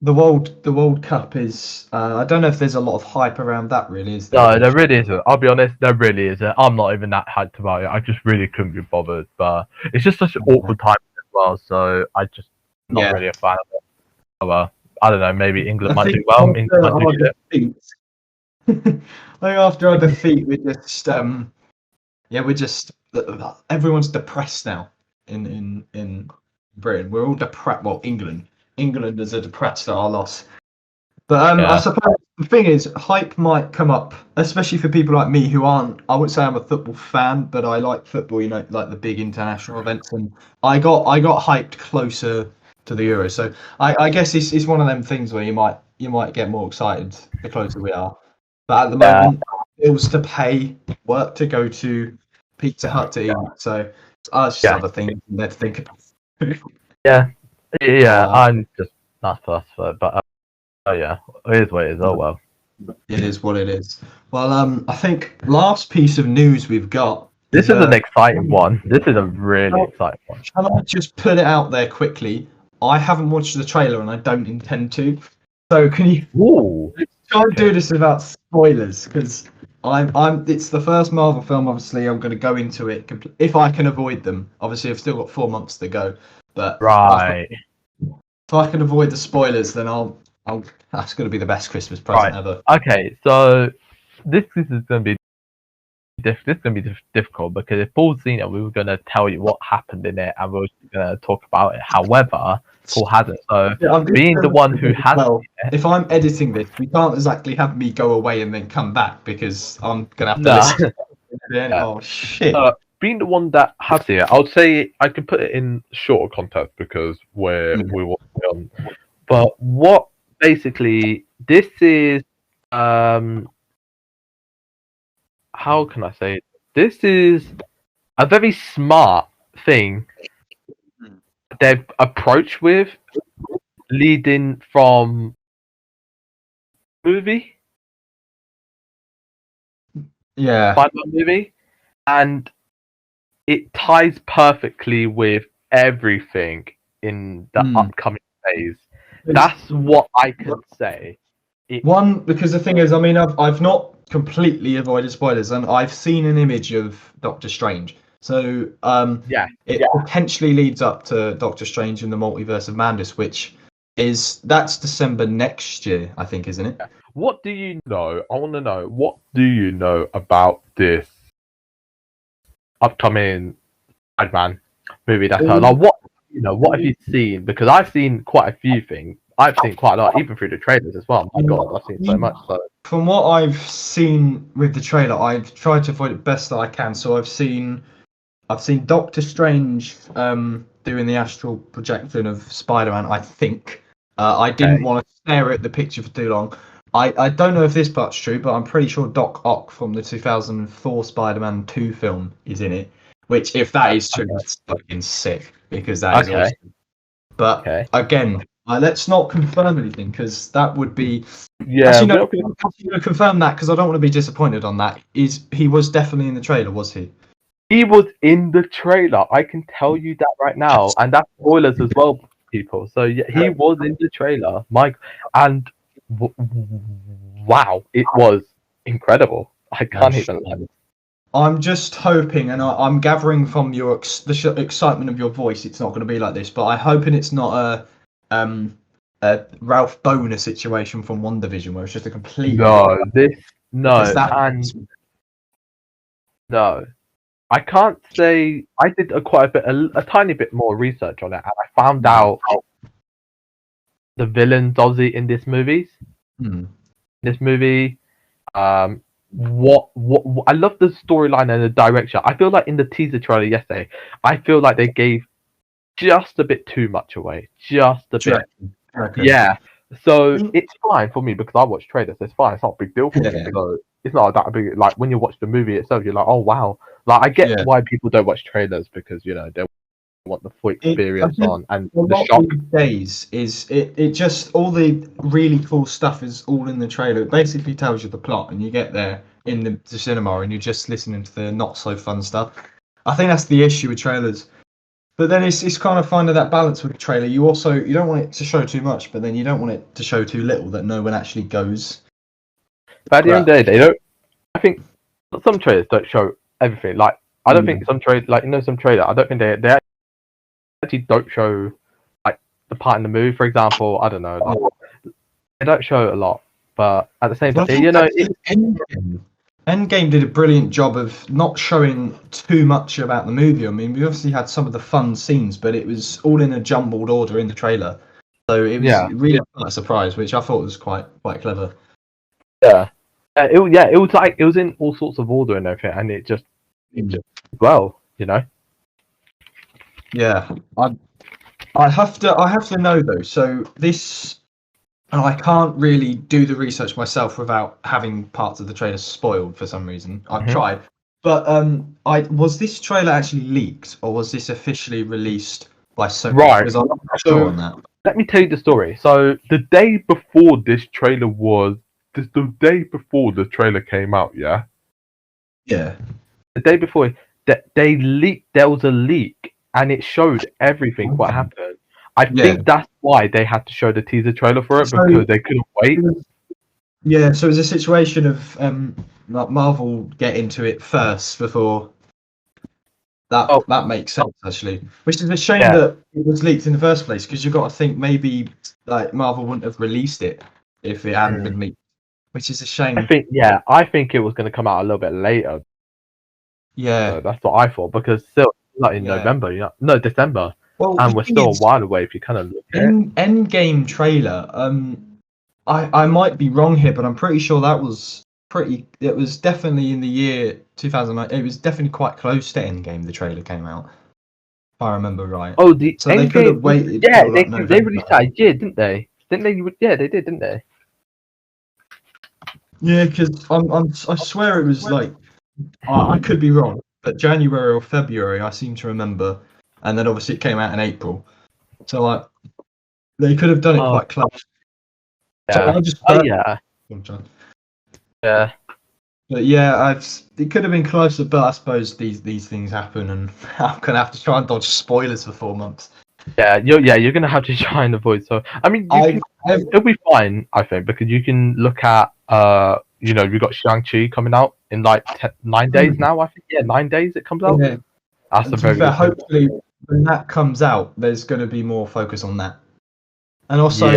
the World Cup is. I don't know if there's a lot of hype around that. Really, is there? No, there really isn't. I'll be honest, there really isn't. I'm not even that hyped about it. I just really couldn't be bothered. But it's just such an awkward time as well, so I just not really a fan of it. Well, I don't know. Maybe England might do well. England might do shit. Like after our defeat, we're just everyone's depressed now in Britain. We're all depressed. Well, Englanders are depressed at our loss. But I suppose the thing is, hype might come up, especially for people like me who aren't. I wouldn't say I'm a football fan, but I like football. You know, like the big international events, and I got hyped closer to the Euros. So I guess it's one of them things where you might get more excited the closer we are. But at the moment, bills to pay, work to go to, Pizza Hut to eat. So it's just other things there to think about. I'm just not fussed for it, but it is what it is. Oh well. It is what it is. Well, I think last piece of news we've got. This is an exciting one. This is a really exciting one. Shall I just put it out there quickly? I haven't watched the trailer and I don't intend to. So can you try and do this without spoilers? Because it's the first Marvel film. Obviously, I'm going to go into it if I can avoid them. Obviously, I've still got 4 months to go. But if I can avoid the spoilers, then I'll. That's going to be the best Christmas present ever. Okay, so this is going to be difficult because if Paul's seen it, we were going to tell you what happened in it, and we were going to talk about it. However, Paul hasn't. So being the one who has, if I'm editing this, we can't exactly have me go away and then come back because I'm going to have to listen. Oh shit! Being the one that has it, I would say I could put it in shorter context because we were on. But what basically this is, how can I say it? This is a very smart thing they've approached with leading from movie. Spider-Man movie, and it ties perfectly with everything in the upcoming phase. That's what I can say. Because the thing is, I mean, I've not completely avoided spoilers, and I've seen an image of Doctor Strange. So it potentially leads up to Doctor Strange in the Multiverse of Madness, that's December next year, I think, isn't it? What do you know? I want to know. What do you know about this upcoming Spider-Man movie? That's like what have you seen? Because I've seen quite a few things. I've seen quite a lot, even through the trailers as well. My God, I've seen so much. So. From what I've seen with the trailer, I've tried to avoid it best that I can. So I've seen Doctor Strange doing the astral projection of Spider-Man. I think I didn't want to stare at the picture for too long. I don't know if this part's true, but I'm pretty sure Doc Ock from the 2004 Spider-Man 2 film is in it. Which, if that is true, that's fucking sick because that is awesome. But again, let's not confirm anything because that would be. Yeah, actually, no, I'm going to confirm that because I don't want to be disappointed on that. He was definitely in the trailer, was he? He was in the trailer. I can tell you that right now, and that's spoilers as well, people. So yeah, he was in the trailer, Mike, and wow, it was incredible. I can't even lie. I'm just hoping, and I'm gathering from the excitement of your voice, it's not going to be like this. But I'm hoping it's not a Ralph Boner situation from WandaVision, where it's just a complete no. I can't say. I did a tiny bit more research on it, and I found out the villains obviously in this movie. What I love the storyline and the direction. I feel like in the teaser trailer yesterday, I feel like they gave just a bit too much away. Just a bit. Okay. Yeah. So it's fine for me because I watch trailers. It's fine. It's not a big deal for me. So it's not that big. Like when you watch the movie itself, you're like, oh wow. Like I get why people don't watch trailers because they want the full experience on and the shock. Days is it just all the really cool stuff is all in the trailer. It basically tells you the plot, and you get there in the cinema and you're just listening to the not so fun stuff. I think that's the issue with trailers. But then it's kind of finding that balance with the trailer. You don't want it to show too much, but then you don't want it to show too little that no one actually goes. But at the end of the day, they don't. I think some trailers don't show everything. Like I don't think some trailer, some trailer. I don't think they actually don't show like the part in the movie. For example, I don't know. Like, they don't show a lot, but at the same time, Endgame did a brilliant job of not showing too much about the movie. I mean, we obviously had some of the fun scenes, but it was all in a jumbled order in the trailer. So it was really a surprise, which I thought was quite clever. Yeah. It was like it was in all sorts of order and everything, and it just well, Yeah, I have to know though. So this, I can't really do the research myself without having parts of the trailer spoiled for some reason. I've tried, but was this trailer actually leaked or was this officially released by Sony? Right. Because I'm not sure on that. Let me tell you the story. So the day before this trailer the day before the trailer came out, yeah. Yeah. The day before they leaked. There was a leak, and it showed everything what happened. I think that's why they had to show the teaser trailer for it because they couldn't wait. Yeah, so it was a situation of like Marvel get into it first before that makes sense actually. Which is a shame that it was leaked in the first place because you've got to think maybe like Marvel wouldn't have released it if it hadn't been leaked. Which is a shame. I think it was going to come out a little bit later. Yeah, so that's what I thought because still not in November, no December, and we're still a while away if you kind of look at it. Endgame trailer. I might be wrong here, but I'm pretty sure that was it was definitely in the year 2009. It was definitely quite close to Endgame. The trailer came out, if I remember right. Oh, so Endgame, they could have waited. Yeah, they released that year, didn't they? Yeah, they did, didn't they? Yeah, because I swear it was like I could be wrong, but January or February I seem to remember, and then obviously it came out in April, so like they could have done it quite close. Yeah. So yeah. But yeah, it could have been closer, but I suppose these things happen, and I'm gonna have to try and dodge spoilers for 4 months. Yeah, you're gonna have to try and avoid. So I mean, it'll be fine, I think, because you can look at we've got Shang-Chi coming out in like 9 days now. I think 9 days it comes out. Yeah. That's a very good hopefully when that comes out, there's going to be more focus on that, and also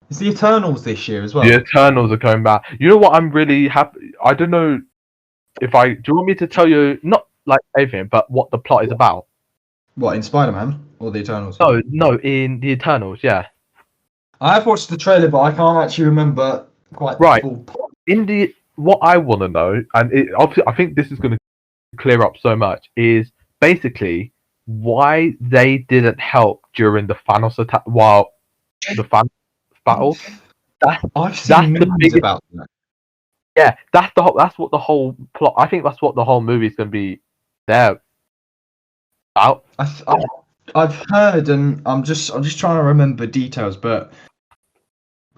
it's the Eternals this year as well. The Eternals are coming back. You know what? I'm really happy. I don't know do you want me to tell you not like everything, but what the plot is about? What, in Spider-Man or the Eternals? No, in the Eternals, yeah. I have watched the trailer, but I can't actually remember quite the full plot. What I want to know, and obviously I think this is going to clear up so much, is basically why they didn't help during the Thanos attack while the Thanos battle. I've seen memes about that. Yeah, that's what the whole plot. I think that's what the whole movie is going to be there about. I've heard, and I'm just trying to remember details, but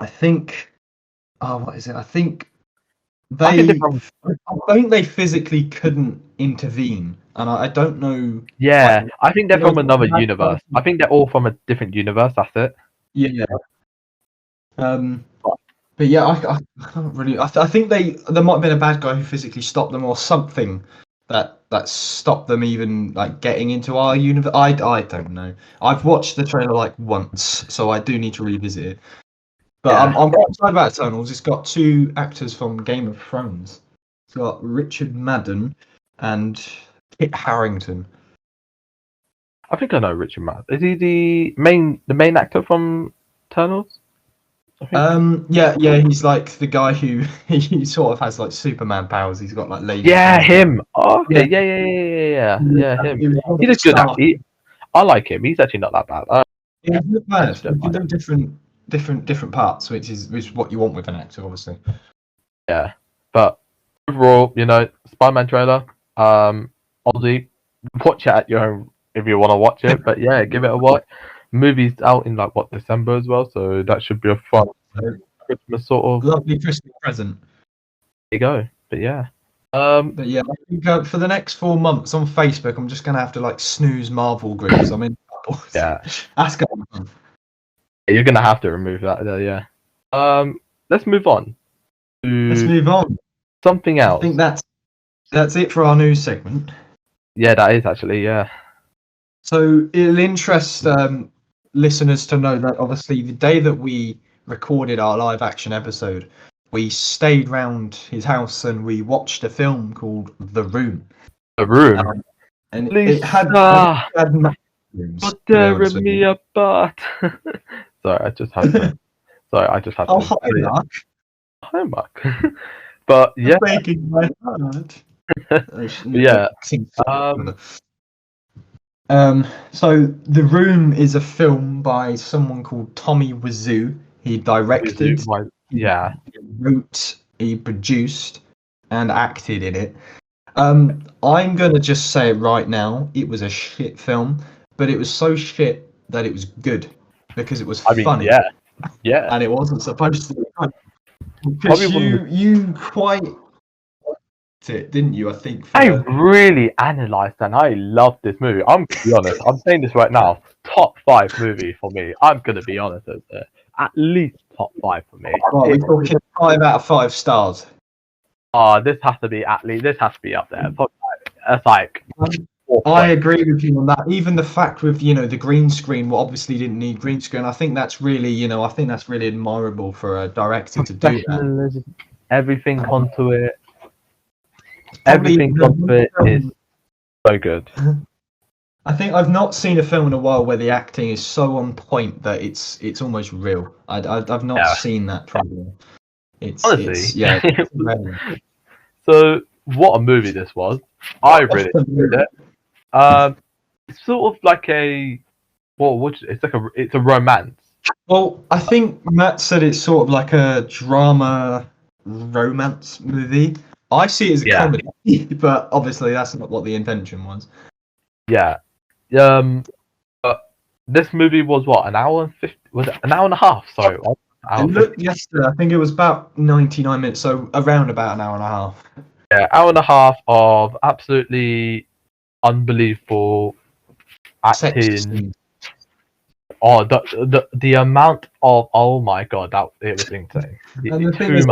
I think what is it? I think they physically couldn't intervene, and I don't know. Yeah, I think they're from another universe. I think they're all from a different universe. That's it. Yeah. But yeah, I can't really. I think there might have been a bad guy who physically stopped them, or something that stopped them even like getting into our universe. I don't know. I've watched the trailer like once, so I do need to revisit it. But I'm quite excited about Eternals. It's got 2 actors from Game of Thrones. It's got Richard Madden and Kit Harington. I think I know Richard Madden. Is he the main actor from Eternals? Yeah, he's like the guy who he sort of has like Superman powers. He's got like laser. Yeah, him. Oh, okay, yeah, him. He's a good actor. I like him. He's actually not that bad. He's not bad. He's done different parts, which is what you want with an actor, obviously. Yeah, but overall, Spider-Man trailer. Obviously, watch it at your own if you want to watch it. But yeah, give it a watch. Movie's out in December as well, so that should be a fun Christmas sort of lovely Christmas present. There you go. But yeah, But yeah, I think, for the next 4 months on Facebook, I'm just gonna have to like snooze Marvel groups. I'm in. Yeah, That's gonna be fun. you're gonna have to remove that. Yeah. Let's move on Let's to move on. something I else. think that's it for our news segment. Yeah, that is actually, yeah. So it'll interest listeners to know that obviously the day that we recorded our live action episode, we stayed round his house and we watched a film called The Room. The Room. And LISAAA, it had rooms, but to be tear honest with me you. apart. Sorry, I just have to. Oh, hi, Mark. Hi, Mark. But yeah, Breaking my heart. yeah. So The Room is a film by someone called Tommy Wiseau. He directed, Yeah. he wrote, he produced, and acted in it. I'm gonna just say it right now. It was a shit film, but it was so shit that it was good because it was funny. Yeah. And it wasn't supposed to be funny. Probably Because you quite liked it, didn't you? I think. I really analysed and I loved this movie. I'm gonna be honest. I'm saying this right now. Top 5 movie for me. I'm gonna be honest. At least top 5 for me. Right, we're talking 5 out of 5 stars. This has to be at least. This has to be up there. It's like. I agree with you on that. Even the fact with the green screen, well, obviously didn't need green screen. I think that's really admirable for a director to do that. Everything onto it. Everything onto it is so good. I think I've not seen a film in a while where the acting is so on point that it's almost real. I've not seen that probably. Honestly, it's so what a movie this was. I really enjoyed it. It's sort of like it's a romance. Well, I think Matt said it's sort of like a drama romance movie. I see it as a comedy, but obviously that's not what the intention was. Yeah. But this movie was what, an hour and 50? Was it an hour and a half? Sorry. I looked yesterday. I think it was about 99 minutes, so around about an hour and a half. Yeah, hour and a half of absolutely unbelievable acting. Oh, the amount of, oh my god, it was insane. And the thing is,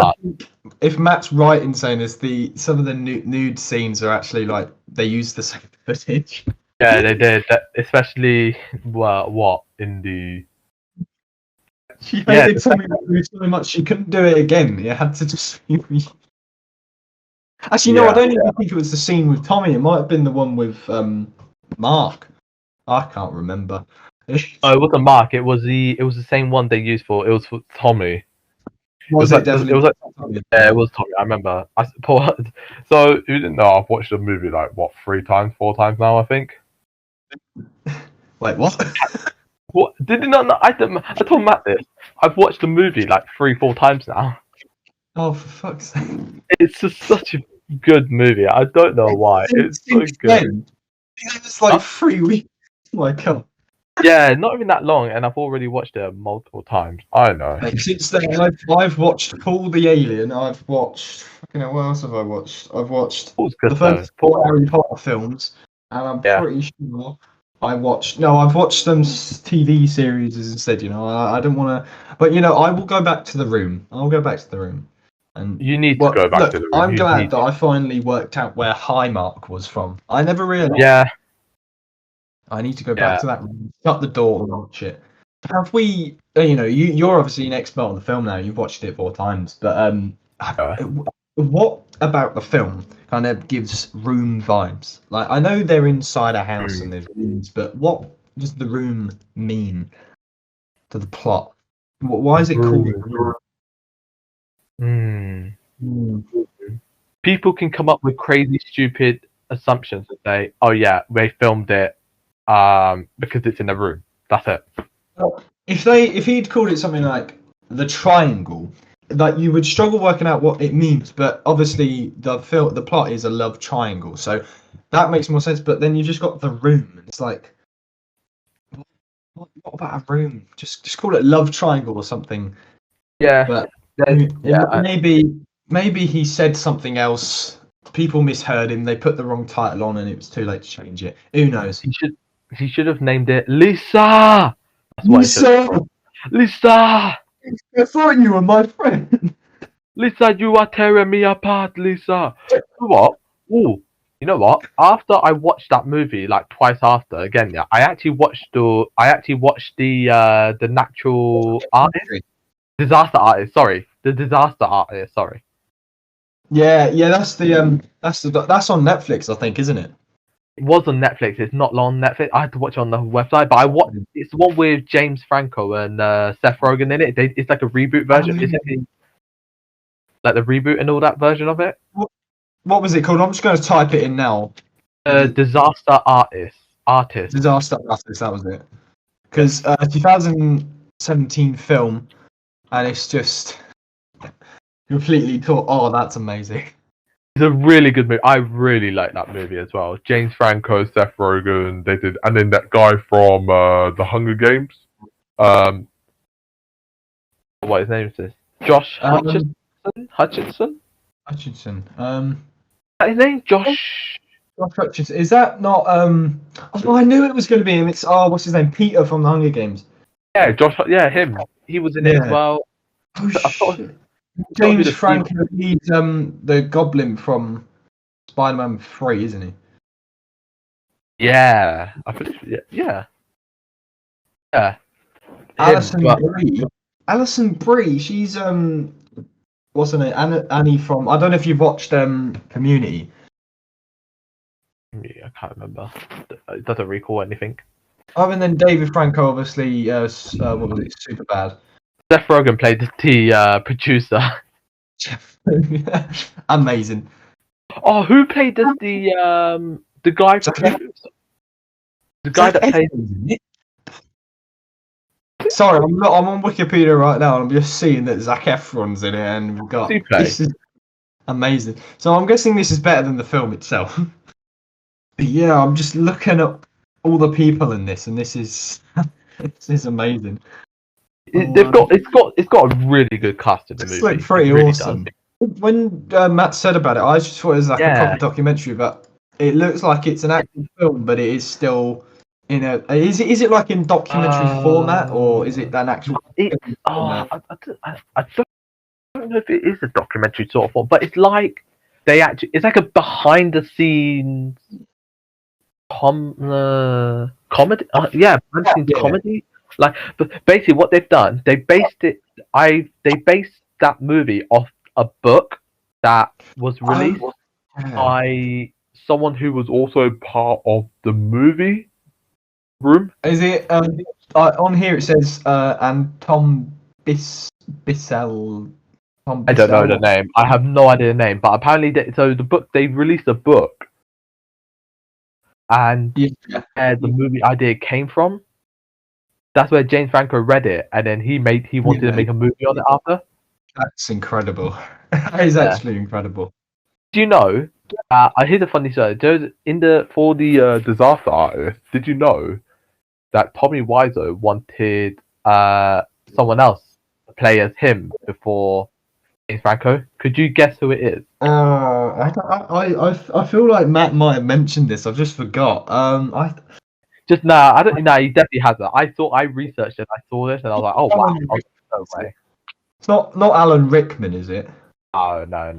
if Matt's right in saying this, some of the nude scenes are actually like they use the same footage. Yeah, they did, especially what in the. She hated something so much she couldn't do it again. It had to just. Actually, no, I don't even think it was the scene with Tommy. It might have been the one with Mark. I can't remember. Oh, it wasn't Mark. It was the same one they used for. It was for Tommy. Was it definitely? It was Tommy. Yeah, it was Tommy. I remember. So you didn't know? I've watched the movie like what 4 times now. I think. Wait, what? What? Did you not know? I told Matt this. I've watched the movie like 4 times now. Oh, for fuck's sake! It's just such a good movie. I don't know why. It's so good. It was like 3 weeks. Oh my god. Yeah, not even that long, and I've already watched it multiple times. I know. Since then, I've watched Paul the Alien. I've watched. What else have I watched? I've watched the first 4 Harry Potter films, and I'm pretty sure I've watched some TV series instead. I don't want to, but I will go back to The Room. I'll go back to The Room. And you need to go back to The Room. I'm glad that I finally worked out where Highmark was from. I never realised. Yeah. I need to go back to that room, shut the door and watch it. Have we, you're obviously an expert on the film now, you've watched it 4 times, but what about the film kind of gives Room vibes? Like, I know they're inside a house and there's rooms, but what does The Room mean to the plot? Why is it called Room? People can come up with crazy, stupid assumptions and say, oh yeah, they filmed it because it's in a room. That's it. If he'd called it something like The Triangle, like you would struggle working out what it means. But obviously the plot is a love triangle, so that makes more sense. But then you just got The Room, and it's like, what about a room? Just call it Love Triangle or something. Yeah, but maybe he said something else people misheard him. They put the wrong title on, and it was too late to change it. Who knows? He should have named it LISAAA. That's what LISAAA. LISAAA. I thought you were my friend. LISAAA, you are tearing me apart, LISAAA. You know what? Ooh, you know what? After I watched that movie like twice after, again, yeah, I actually watched the natural artist, disaster artist. Sorry, the disaster artist. Sorry. Yeah, that's on Netflix, I think, isn't it? It was on Netflix. It's not on Netflix. I had to watch it on the website, but I watched. It's the one with James Franco and Seth Rogen in it. It's like a reboot version. It's like the reboot and all that version of it. What was it called? I'm just going to type it in now. Disaster artist. Disaster artist. That was it. Because 2017 film, and it's just completely thought, oh, that's amazing. It's a really good movie. I really like that movie as well. James Franco, Seth Rogen, they did, and then that guy from The Hunger Games. What his name is this? Josh Hutcherson. Hutchinson. His name Josh. Josh Hutchinson. Is that not? Oh, I knew it was going to be him. It's what's his name? Peter from The Hunger Games. Yeah, Josh. Yeah, him. He was in it as well. Oh shit. James Franco, he's the Goblin from Spider-Man 3, isn't he? Yeah, I believe. Yeah. Alison Brie. She's what's her name? Annie from. I don't know if you've watched Community. I can't remember. It doesn't recall anything. Oh, and then David Franco, obviously. What was it? Superbad. Seth Rogen played the producer. Amazing. Oh, who played the guy? The guy that played. Sorry, I'm on Wikipedia right now, and I'm just seeing that Zac Efron's in it, and we've got. This is amazing. So I'm guessing this is better than the film itself. But yeah, I'm just looking at all the people in this, and this is amazing. It's got a really good cast in the movie. It's like pretty awesome. When Matt said about it, I just thought it was like a proper documentary, but it looks like it's an actual film, but it is still in a. Is it like in documentary format, or is it an actual? I don't know if it is a documentary sort of form, but it's like it's like a behind the scenes comedy. Comedy. Like, but basically, what they've done, they based that movie off a book that was released by someone who was also part of the movie room. Is it on here? It says and Tom Bissell. I don't know the name. I have no idea the name, but apparently, they released a book, and the movie idea came from. That's where James Franco read it, and then he wanted to make a movie on it after. That's incredible. That is actually incredible. Do you know? Here's a funny story. For the disaster artist, did you know that Tommy Wiseau wanted someone else to play as him before James Franco? Could you guess who it is? I feel like Matt might have mentioned this. I've just forgot. I don't know. He definitely has it. I researched it. I saw this and I was like, oh wow, no way. It's not Alan Rickman, is it? Oh no.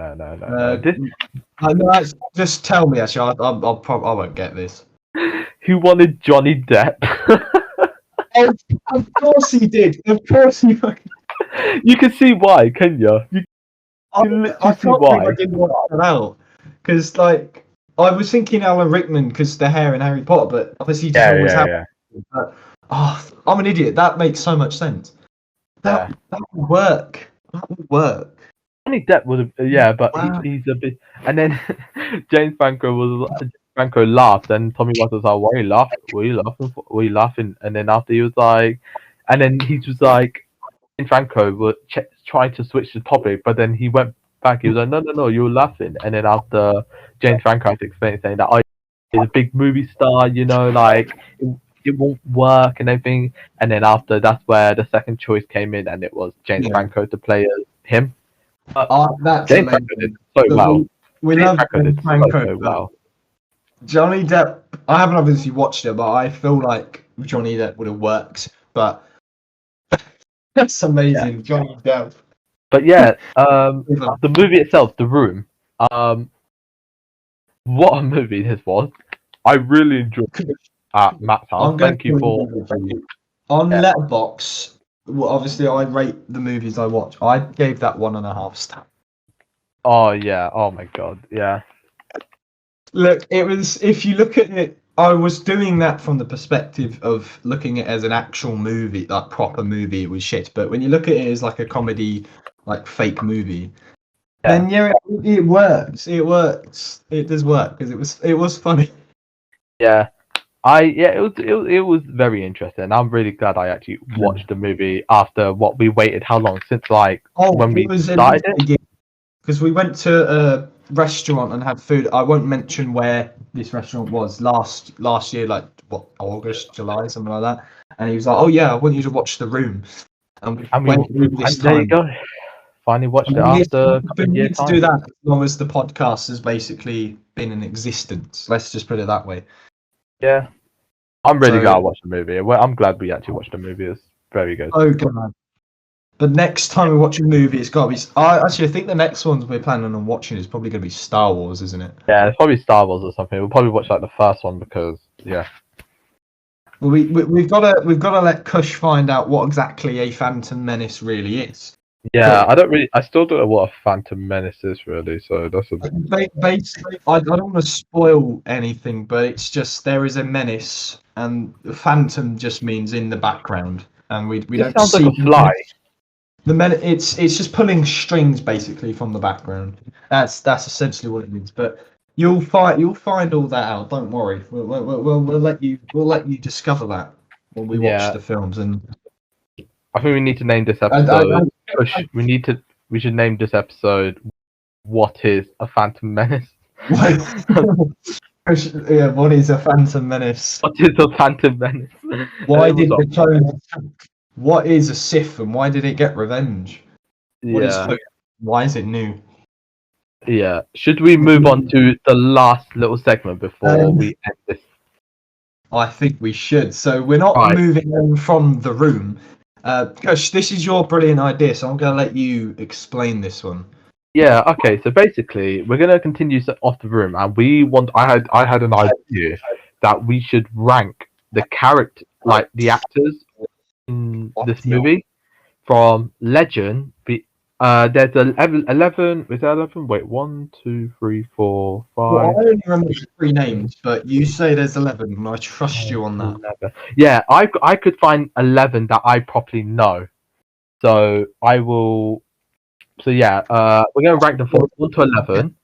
Just tell me. Actually, I won't get this. He wanted Johnny Depp. Of course he did. Of course he fucking. You can see why, can you? I can't see why. I didn't want that out because like. I was thinking Alan Rickman because the hair in Harry Potter, but obviously just always happened. But, I'm an idiot. That makes so much sense. That would work. Johnny Depp would have, but he's a bit. And then James Franco laughed, and Tommy was like, "Why are you laughing? Were you laughing?" And then after he was like, James Franco was trying to switch the topic, but then he went back. He was like, "No, you were laughing." And then after James Franco had to explain, saying that he's a big movie star, like it won't work and everything. And then after, that's where the second choice came in, and it was James Franco to play as him. That's James Franco did so well. we love Franco, so well. Johnny Depp. I haven't obviously watched it, but I feel like Johnny Depp would have worked. But that's amazing, Johnny Depp. But yeah, the movie itself, The Room. What a movie this was! I really enjoyed it at Matt's house. Thank you for on Letterboxd. Well, obviously, I rate the movies I watch. I gave that 1.5 stars. Oh yeah! Oh my god! Yeah. Look, it was. If you look at it, I was doing that from the perspective of looking at it as an actual movie, like proper movie. It was shit. But when you look at it as like a comedy, like fake movie, then it works. It works. It does work because it was funny. Yeah. It was very interesting. I'm really glad I actually watched the movie after what we waited. How long since when we started it? Because we went to a restaurant and had food. I won't mention where this restaurant was last year, like August, July, something like that. And he was like, "Oh yeah, I want you to watch The Room." And we went through this time. There you go. Finally watched it after a year time. To do that as long as the podcast has basically been in existence. Let's just put it that way. Yeah. I'm really glad I watched the movie. I'm glad we actually watched the movie. It's very good. Oh god! But next time we watch a movie, it's got to be. I think the next ones we're planning on watching is probably going to be Star Wars, isn't it? Yeah, it's probably Star Wars or something. We'll probably watch the first one because Well, we've got to let Kush find out what exactly a Phantom Menace really is. Yeah, I still don't know what a Phantom Menace is really, so that's basically, I don't want to spoil anything, but it's just there is a menace, and Phantom just means in the background, and we don't sounds see like a fly. It's just pulling strings basically from the background. That's essentially what it means. But you'll find all that out. Don't worry. We'll let you discover that when we watch the films. And I think we need to name this episode. We should name this episode. What is a Phantom Menace? Yeah, what is a Phantom Menace? What is a Phantom Menace? Why did the clone? What is a Sith and why did it get revenge? Why is it new? Yeah. Should we move on to the last little segment before we end this? I think we should. So we're not moving on from The Room. Kush, this is your brilliant idea, so I'm going to let you explain this one. Yeah. Okay. So basically, we're going to continue off The Room, and I had an idea that we should rank the character, like the actors in this movie, from legend. There's 11. Is there 11? Wait, 1, 2, 3, 4, 5. Well, I only remember 3 names, but you say there's 11, and I trust you on that. 11. Yeah, I could find 11 that I properly know. So I will. So yeah, we're gonna rank them from 1 to 11.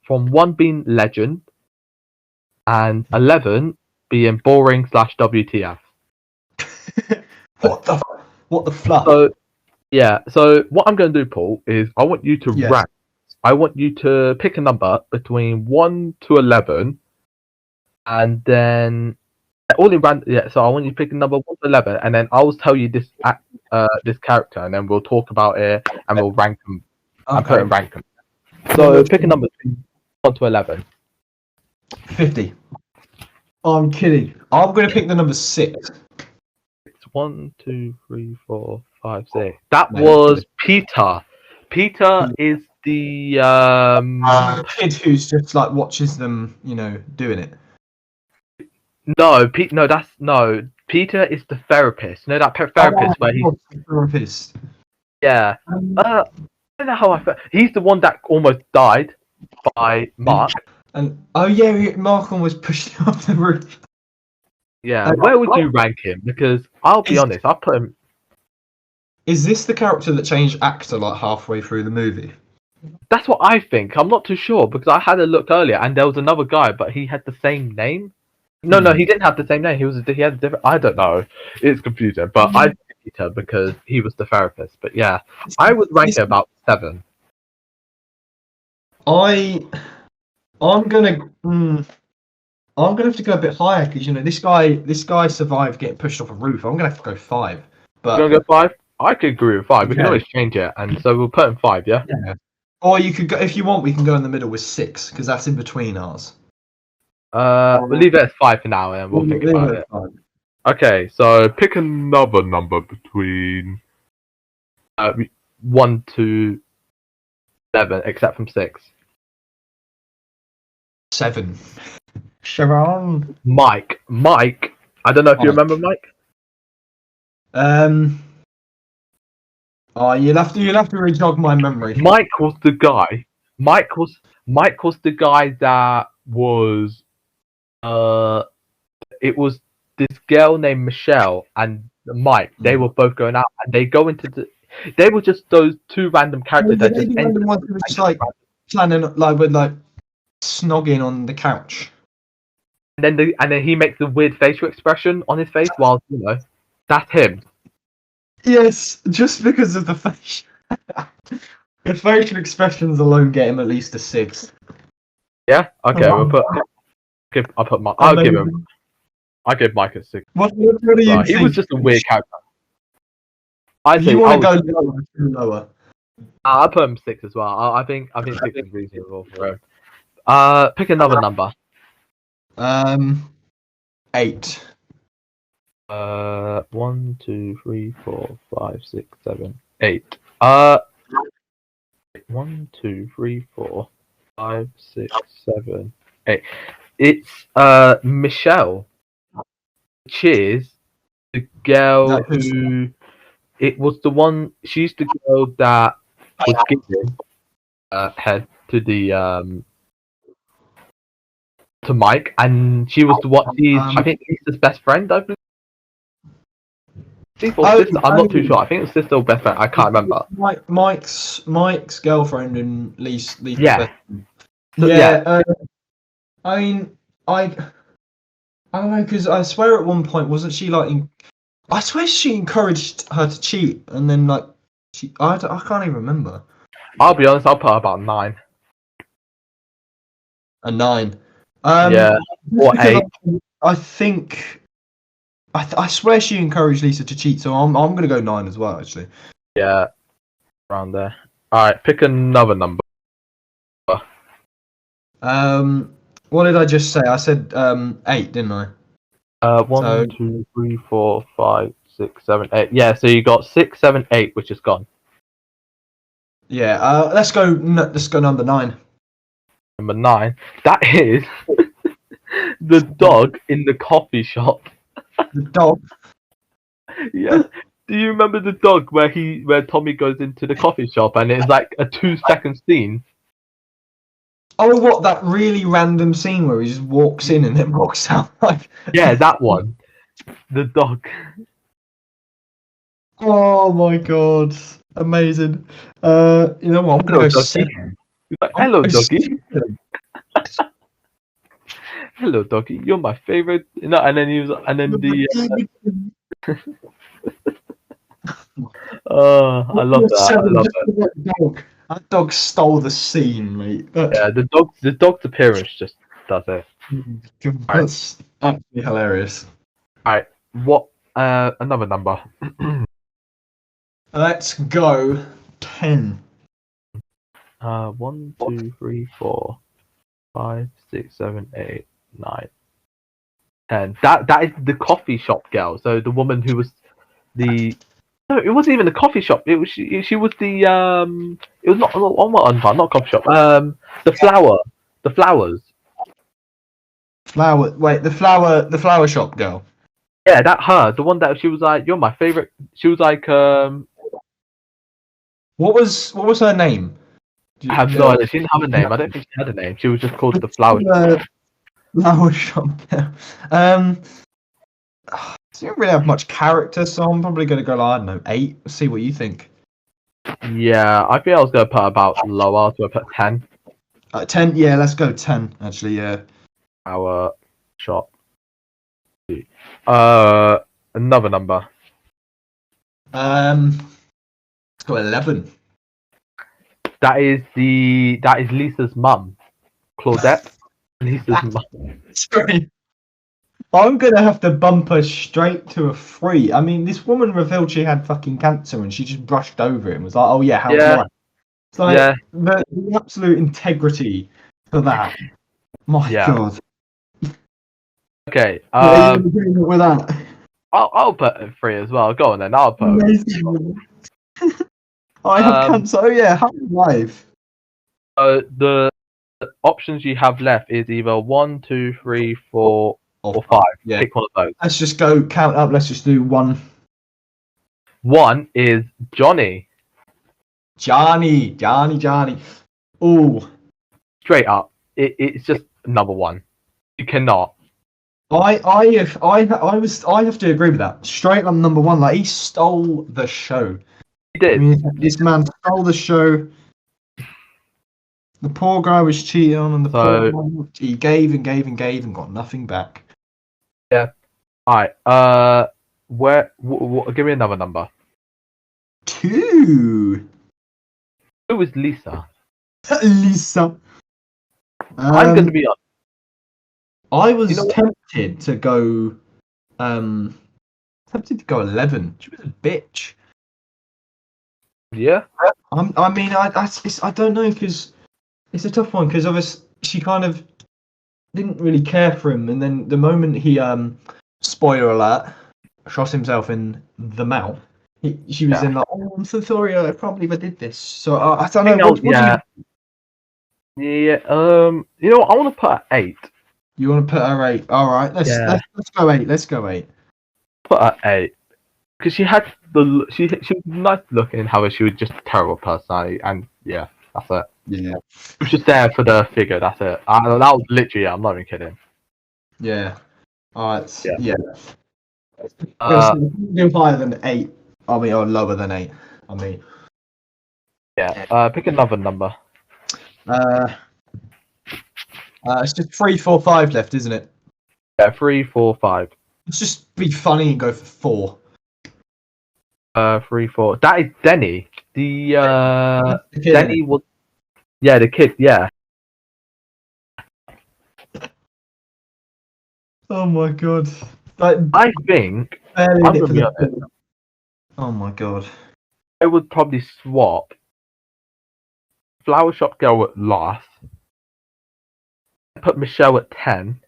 From 1 being legend, and 11 being boring / WTF. What the fluff? So, yeah. So what I'm going to do, Paul, is I want you to rank. I want you to pick a number between 1 to 11, and then all in random. Yeah. So I want you to pick a number 1 to 11, and then I'll tell you this character, and then we'll talk about it, and we'll rank them. And put and rank them. So pick a number between 1 to 11. 50. I'm kidding. I'm going to pick the number 6. 1, 2, 3, 4, 5, 6. That was Peter. Peter is the kid who's just like watches them, doing it. No, Peter is the therapist. You know that therapist where he's the therapist. Yeah. I don't know how I felt. He's the one that almost died by Mark. And Mark almost pushed him off the roof. Yeah, where would you rank him? Because I'll be honest, I'll put him. Is this the character that changed actor like halfway through the movie? That's what I think. I'm not too sure because I had a look earlier and there was another guy, but he had the same name. No, he didn't have the same name. He had a different. I don't know. It's confusing, but I picked Peter because he was the therapist. But yeah, I would rank it about 7. I'm gonna have to go a bit higher because this guy survived getting pushed off a roof. I'm gonna have to go 5. But you're gonna go 5? I could agree with 5. We can always change it, and so we'll put him 5. Yeah. Or you could go if you want. We can go in the middle with 6 because that's in between ours. We'll leave it at 5 for now, and we'll think about it. Okay, so pick another number between 1 to 7, except from 6. 7. Sharon. Mike. I don't know if you remember Mike. Oh, you'll have to re-jog my memory. Mike was the guy. Mike was the guy that was. It was this girl named Michelle and Mike. They were both going out, and they go into the. They were just those two random characters that just ended. Just like planning, like snogging on the couch. And then he makes the weird facial expression on his face while that's him. Yes, just because of the face. The facial expressions alone get him at least a 6. Yeah. Okay. I'll put Mike. I'll give him. I give Mike a 6. What do you think? He was just a weird character. You want to go lower? I'll put him 6 as well. I think 6 is reasonable for him. Pick another number. 8. 1, 2, 3, 4, 5, 6, 7, 8. 1, 2, 3, 4, 5, 6, 7, 8. It's Michelle. Cheers. The girl who it was the one. She's the girl that was giving head to the to Mike, and she was the what? I think Lisa's best friend. I believe. Sister, I'm not too sure. I think it's sister or best friend. I can't remember. Mike's girlfriend and Lisa. Yeah. Yeah. I mean, I don't know, because I swear at one point wasn't she like? I swear she encouraged her to cheat, and then like I can't even remember. I'll be honest. I'll put her about 9. A 9. Yeah. Or 8. I think. I swear she encouraged Lisa to cheat, so I'm gonna go 9 as well. Actually. Yeah. Around there. All right. Pick another number. What did I just say? I said 8, didn't I? 1, 2, 3, 4, 5, 6, 7, 8. Yeah, so you got 6, 7, 8, which is gone. Yeah. Let's go number 9. Number 9. That is the dog in the coffee shop. The dog. Yeah. Do you remember the dog where Tommy goes into the coffee shop and it's like a 2-second scene? Oh, what, that really random scene where he just walks in and then walks out? Yeah, that one. The dog. Oh my god. Amazing. You know what? I'm going to go 7. Like, hello, doggy. Hello, doggy. You're my favorite. And then he was, and then the. I love that. That dog stole the scene, mate. Yeah, the dog's appearance just does it. That's absolutely hilarious. Alright, what another number? Let's go 10. 1, 2, 3, 4, 5, 6, 7, 8, 9, 10. That is the coffee shop girl. So the woman who was the. No, it wasn't even the coffee shop. It was she was the It was not coffee shop. The flowers. Wait, the flower shop girl. Yeah, that her. The one that she was like, you're my favorite. She was like What was her name? I have no idea. She didn't have a name. I don't think she had a name. She was just called the flower. Flower shop girl. She didn't really have much character, so I'm probably going to go, I don't know, 8. Let's see what you think. Yeah, I think I was going to put about lower, so I put 10. 10, yeah, let's go 10, actually, yeah. Our shop. Another number. Let's go 11. That is Lisa's mum, Claudette. Lisa's mum. Sorry. I'm going to have to bump her straight to a 3. I mean, this woman revealed she had fucking cancer and she just brushed over it and was like, oh yeah, how's life? It's like the absolute integrity for that. My God. Okay. Are you agreeing with that? I'll put it 3 as well. Go on then. I'll put. I have cancer. Oh yeah, high five. The options you have left is either 1, 2, 3, 4, or 5. Yeah. Pick one of those. Let's just go count up. Let's just do 1. 1 is Johnny. Johnny. Oh. Straight up, it's just number 1. You cannot. I have to agree with that. Straight up number 1. Like, he stole the show. He did. I mean, this man stole the show. The poor guy was cheating on, and he gave and gave and gave and got nothing back. Yeah. All right. Give me another number. 2. Who was Lisa? Lisa. I'm gonna be honest. I was tempted to go 11. She was a bitch. Yeah. I mean, I don't know, because it's a tough one, because obviously she kind of didn't really care for him, and then the moment he spoiler alert, shot himself in the mouth, she was in like, oh, I'm so sorry, I probably did this. So I don't know. Yeah. You know what? I want to put her 8. You want to put her 8? All right. Let's go 8. Let's go 8. Put her 8 because she had she was nice looking. However, she was just a terrible personality, and yeah, that's it. Yeah. She was just there for the figure. That's it. That was literally. I'm not even kidding. Yeah. All right. Yeah. Do higher than 8. I mean, or lower than 8. I mean. Yeah. Pick another number. It's just 3, 4, 5 left, isn't it? Yeah, 3, 4, 5. Let's just be funny and go for 4. 3, 4. That is Denny. The kid, Denny was. Yeah, the kid. Yeah. Oh my God. I think. I'm gonna be honest. Oh my God. I would probably swap Flower Shop Girl at last. Put Michelle at 10.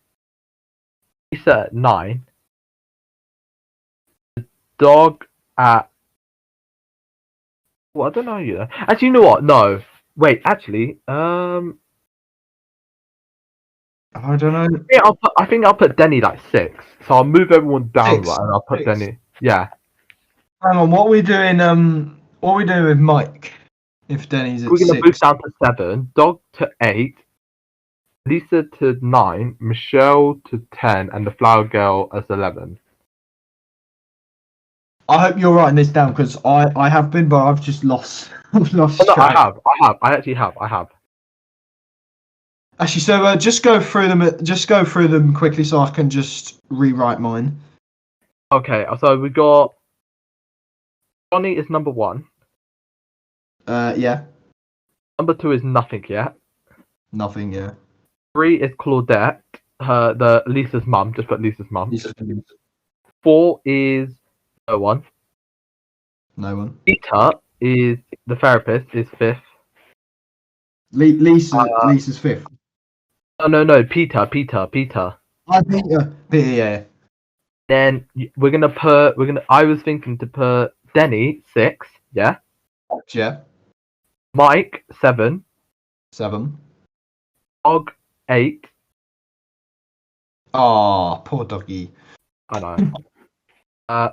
Lisa at 9. The dog at. Well, I don't know yet. Actually, you know what? No. Wait, actually, I don't know. I think I'll put Denny like 6. So I'll move everyone down 6, and I'll put 6. Denny. Yeah. Hang on, what are we doing? What are we doing with Mike? If Denny's at 6, we're gonna move down to 7. Dog to 8. Lisa to 9. Michelle to 10, and the Flower Girl as 11. I hope you're writing this down, because I have been, but I've just lost. Lost track. I actually have. Actually, so just go through them. Just go through them quickly, so I can just rewrite mine. Okay, so we got Johnny is number 1. Yeah. Number 2 is Nothing Yet. Nothing. Yeah. 3 is Claudette, the Lisa's mum. Just put Lisa's mum. 4 is No One. No One. Peter is the therapist. Is 5th. Lisa's 5th. No. Peter. I Peter. Yeah. Then I was thinking to put Denny 6. Yeah. Yeah. Mike 7. 7. Dog 8. Oh, poor doggy. I know.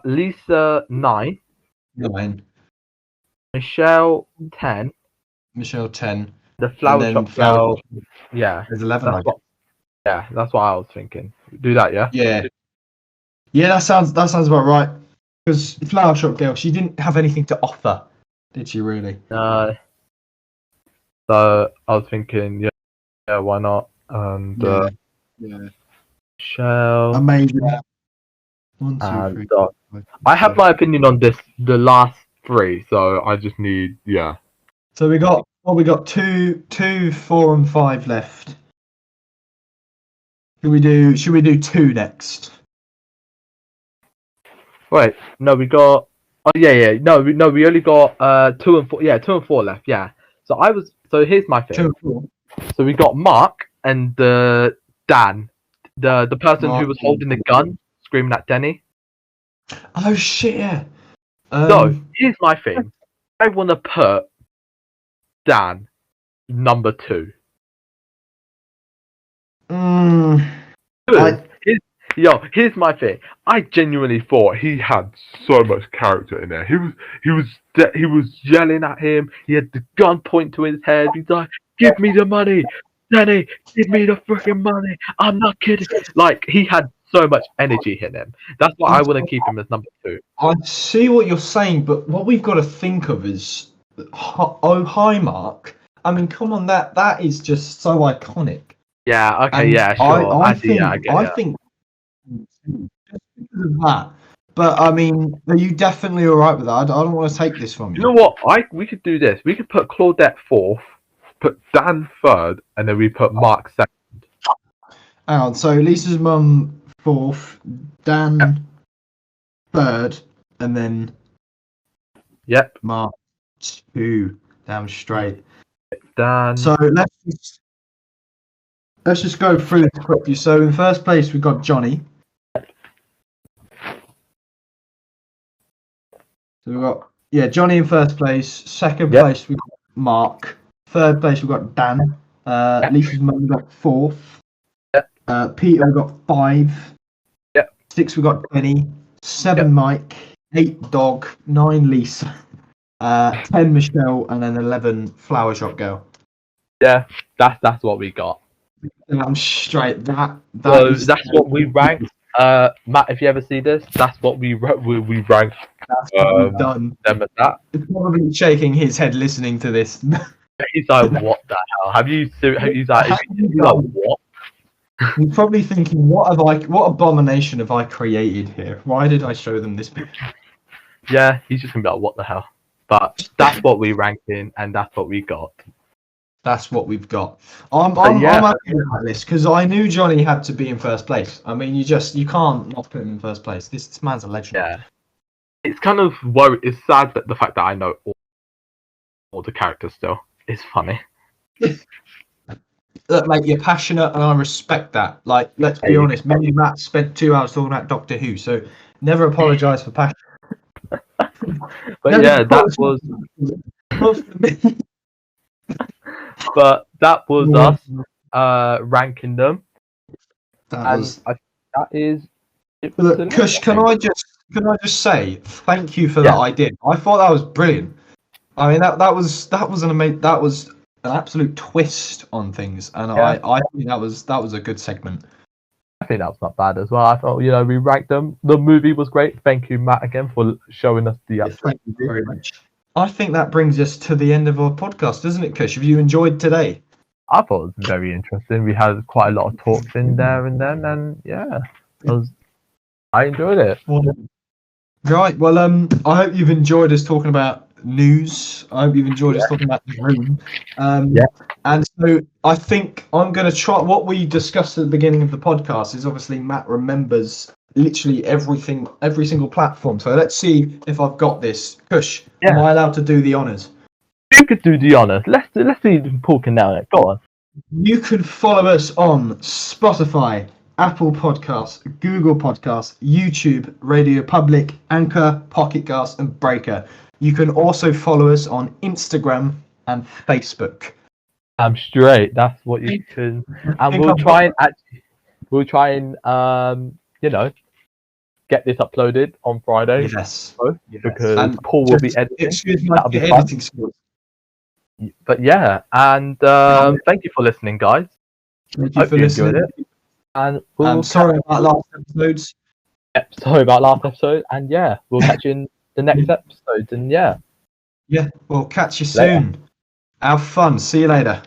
Lisa 9. 9. Michelle 10. Michelle 10. The Flower Shop Girl. Yeah. There's 11. That's what I was thinking. Do that, yeah. Yeah, that sounds about right. Because Flower Shop Girl, she didn't have anything to offer, did she really? No. So I was thinking, yeah, why not? And Michelle. Amazing. 1, 2, 3. I have my opinion on the last 3, so I just need So we got 2, 4, and 5 left. Should we do 2 next? Wait, no, we got. Oh yeah. No, we only got 2 and 4. Yeah, 2 and 4 left. Yeah. So here's my thing. So we got Mark and Dan, the person who was holding the gun, screaming at Denny. Oh shit! Yeah. So here's my thing. I want to put Dan number 2. Here's my thing. I genuinely thought he had so much character in there. He was yelling at him. He had the gun point to his head. He's like, "Give me the money, Danny. Give me the freaking money. I'm not kidding." Like, he had so much energy in him. That's why I want to keep him as number 2. I see what you're saying, but what we've got to think of is, oh hi Mark. I mean, come on, that is just so iconic. Yeah. Okay. And yeah. Sure. I think just because of that. But I mean, are you definitely all right with that? I don't want to take this from you. You know what? We could do this. We could put Claudette 4th, put Dan 3rd, and then we put Mark 2nd. Hang on. So Lisa's mum 4th, Dan 3rd, and then Mark 2. Damn straight. Dan. So let's just go through this quickly. So in first place we got Johnny. So we got Johnny in first place. Second place we got Mark. Third place we got Dan. Lisa's mum got 4th. Peter we got 5. 6 we got Benny. 7 Mike. 8 Dog. 9 Lisa. 10 Michelle, and then 11 Flower Shop Girl. Yeah, that's what we got. I'm straight. That's what we ranked. Matt, if you ever see this, that's what we ranked. That's what we've done. Them at that. He's probably shaking his head listening to this. He's like, "What the hell? Have you like what?" He's probably thinking, "What abomination have I created here? Why did I show them this picture?" Yeah, he's just gonna be like, "What the hell?" But that's what we ranked in, and that's what we got. That's what we've got. I'm happy with this because I knew Johnny had to be in first place. I mean, you can't not put him in first place. This man's a legend. Yeah, it's kind of it's sad that the fact that I know all the characters still is funny. Look, mate, you're passionate, and I respect that. Like, let's be honest. Me and Matt spent 2 hours talking about Doctor Who, so never apologise for passion. But yeah, that was. But that was us ranking them. That is. Look, Kush, can I just say thank you for that idea? I thought that was brilliant. I mean, that was an absolute twist on things, and I think that was a good segment. I think that was not bad as well. I thought, we ranked them. The movie was great. Thank you, Matt, again for showing us the. Thank you very much. I think that brings us to the end of our podcast, doesn't it, Kush? Have you enjoyed today? I thought it was very interesting. We had quite a lot of talks in there and then, and I enjoyed it. Right. Well, I hope you've enjoyed us talking about news. I hope you've enjoyed us talking about the room. And so I think I'm going to try. What we discussed at the beginning of the podcast is obviously Matt remembers literally every single platform. So let's see if I've got this. Kush, am I allowed to do the honours? You could do the honours. Let's see talking now. Go on. You can follow us on Spotify, Apple Podcasts, Google Podcasts, YouTube, Radio Public, Anchor, Pocket Cast, and Breaker. You can also follow us on Instagram and Facebook. I'm straight. That's what you can. And we'll try and get this uploaded on Friday. Yes. Because Paul will be editing. Excuse my editing skills. But and thank you for listening, guys. Thank you for listening. And we'll sorry about last episodes. Sorry about last episode. And we'll catch you in the next episode. And we'll catch you soon. Have fun. See you later.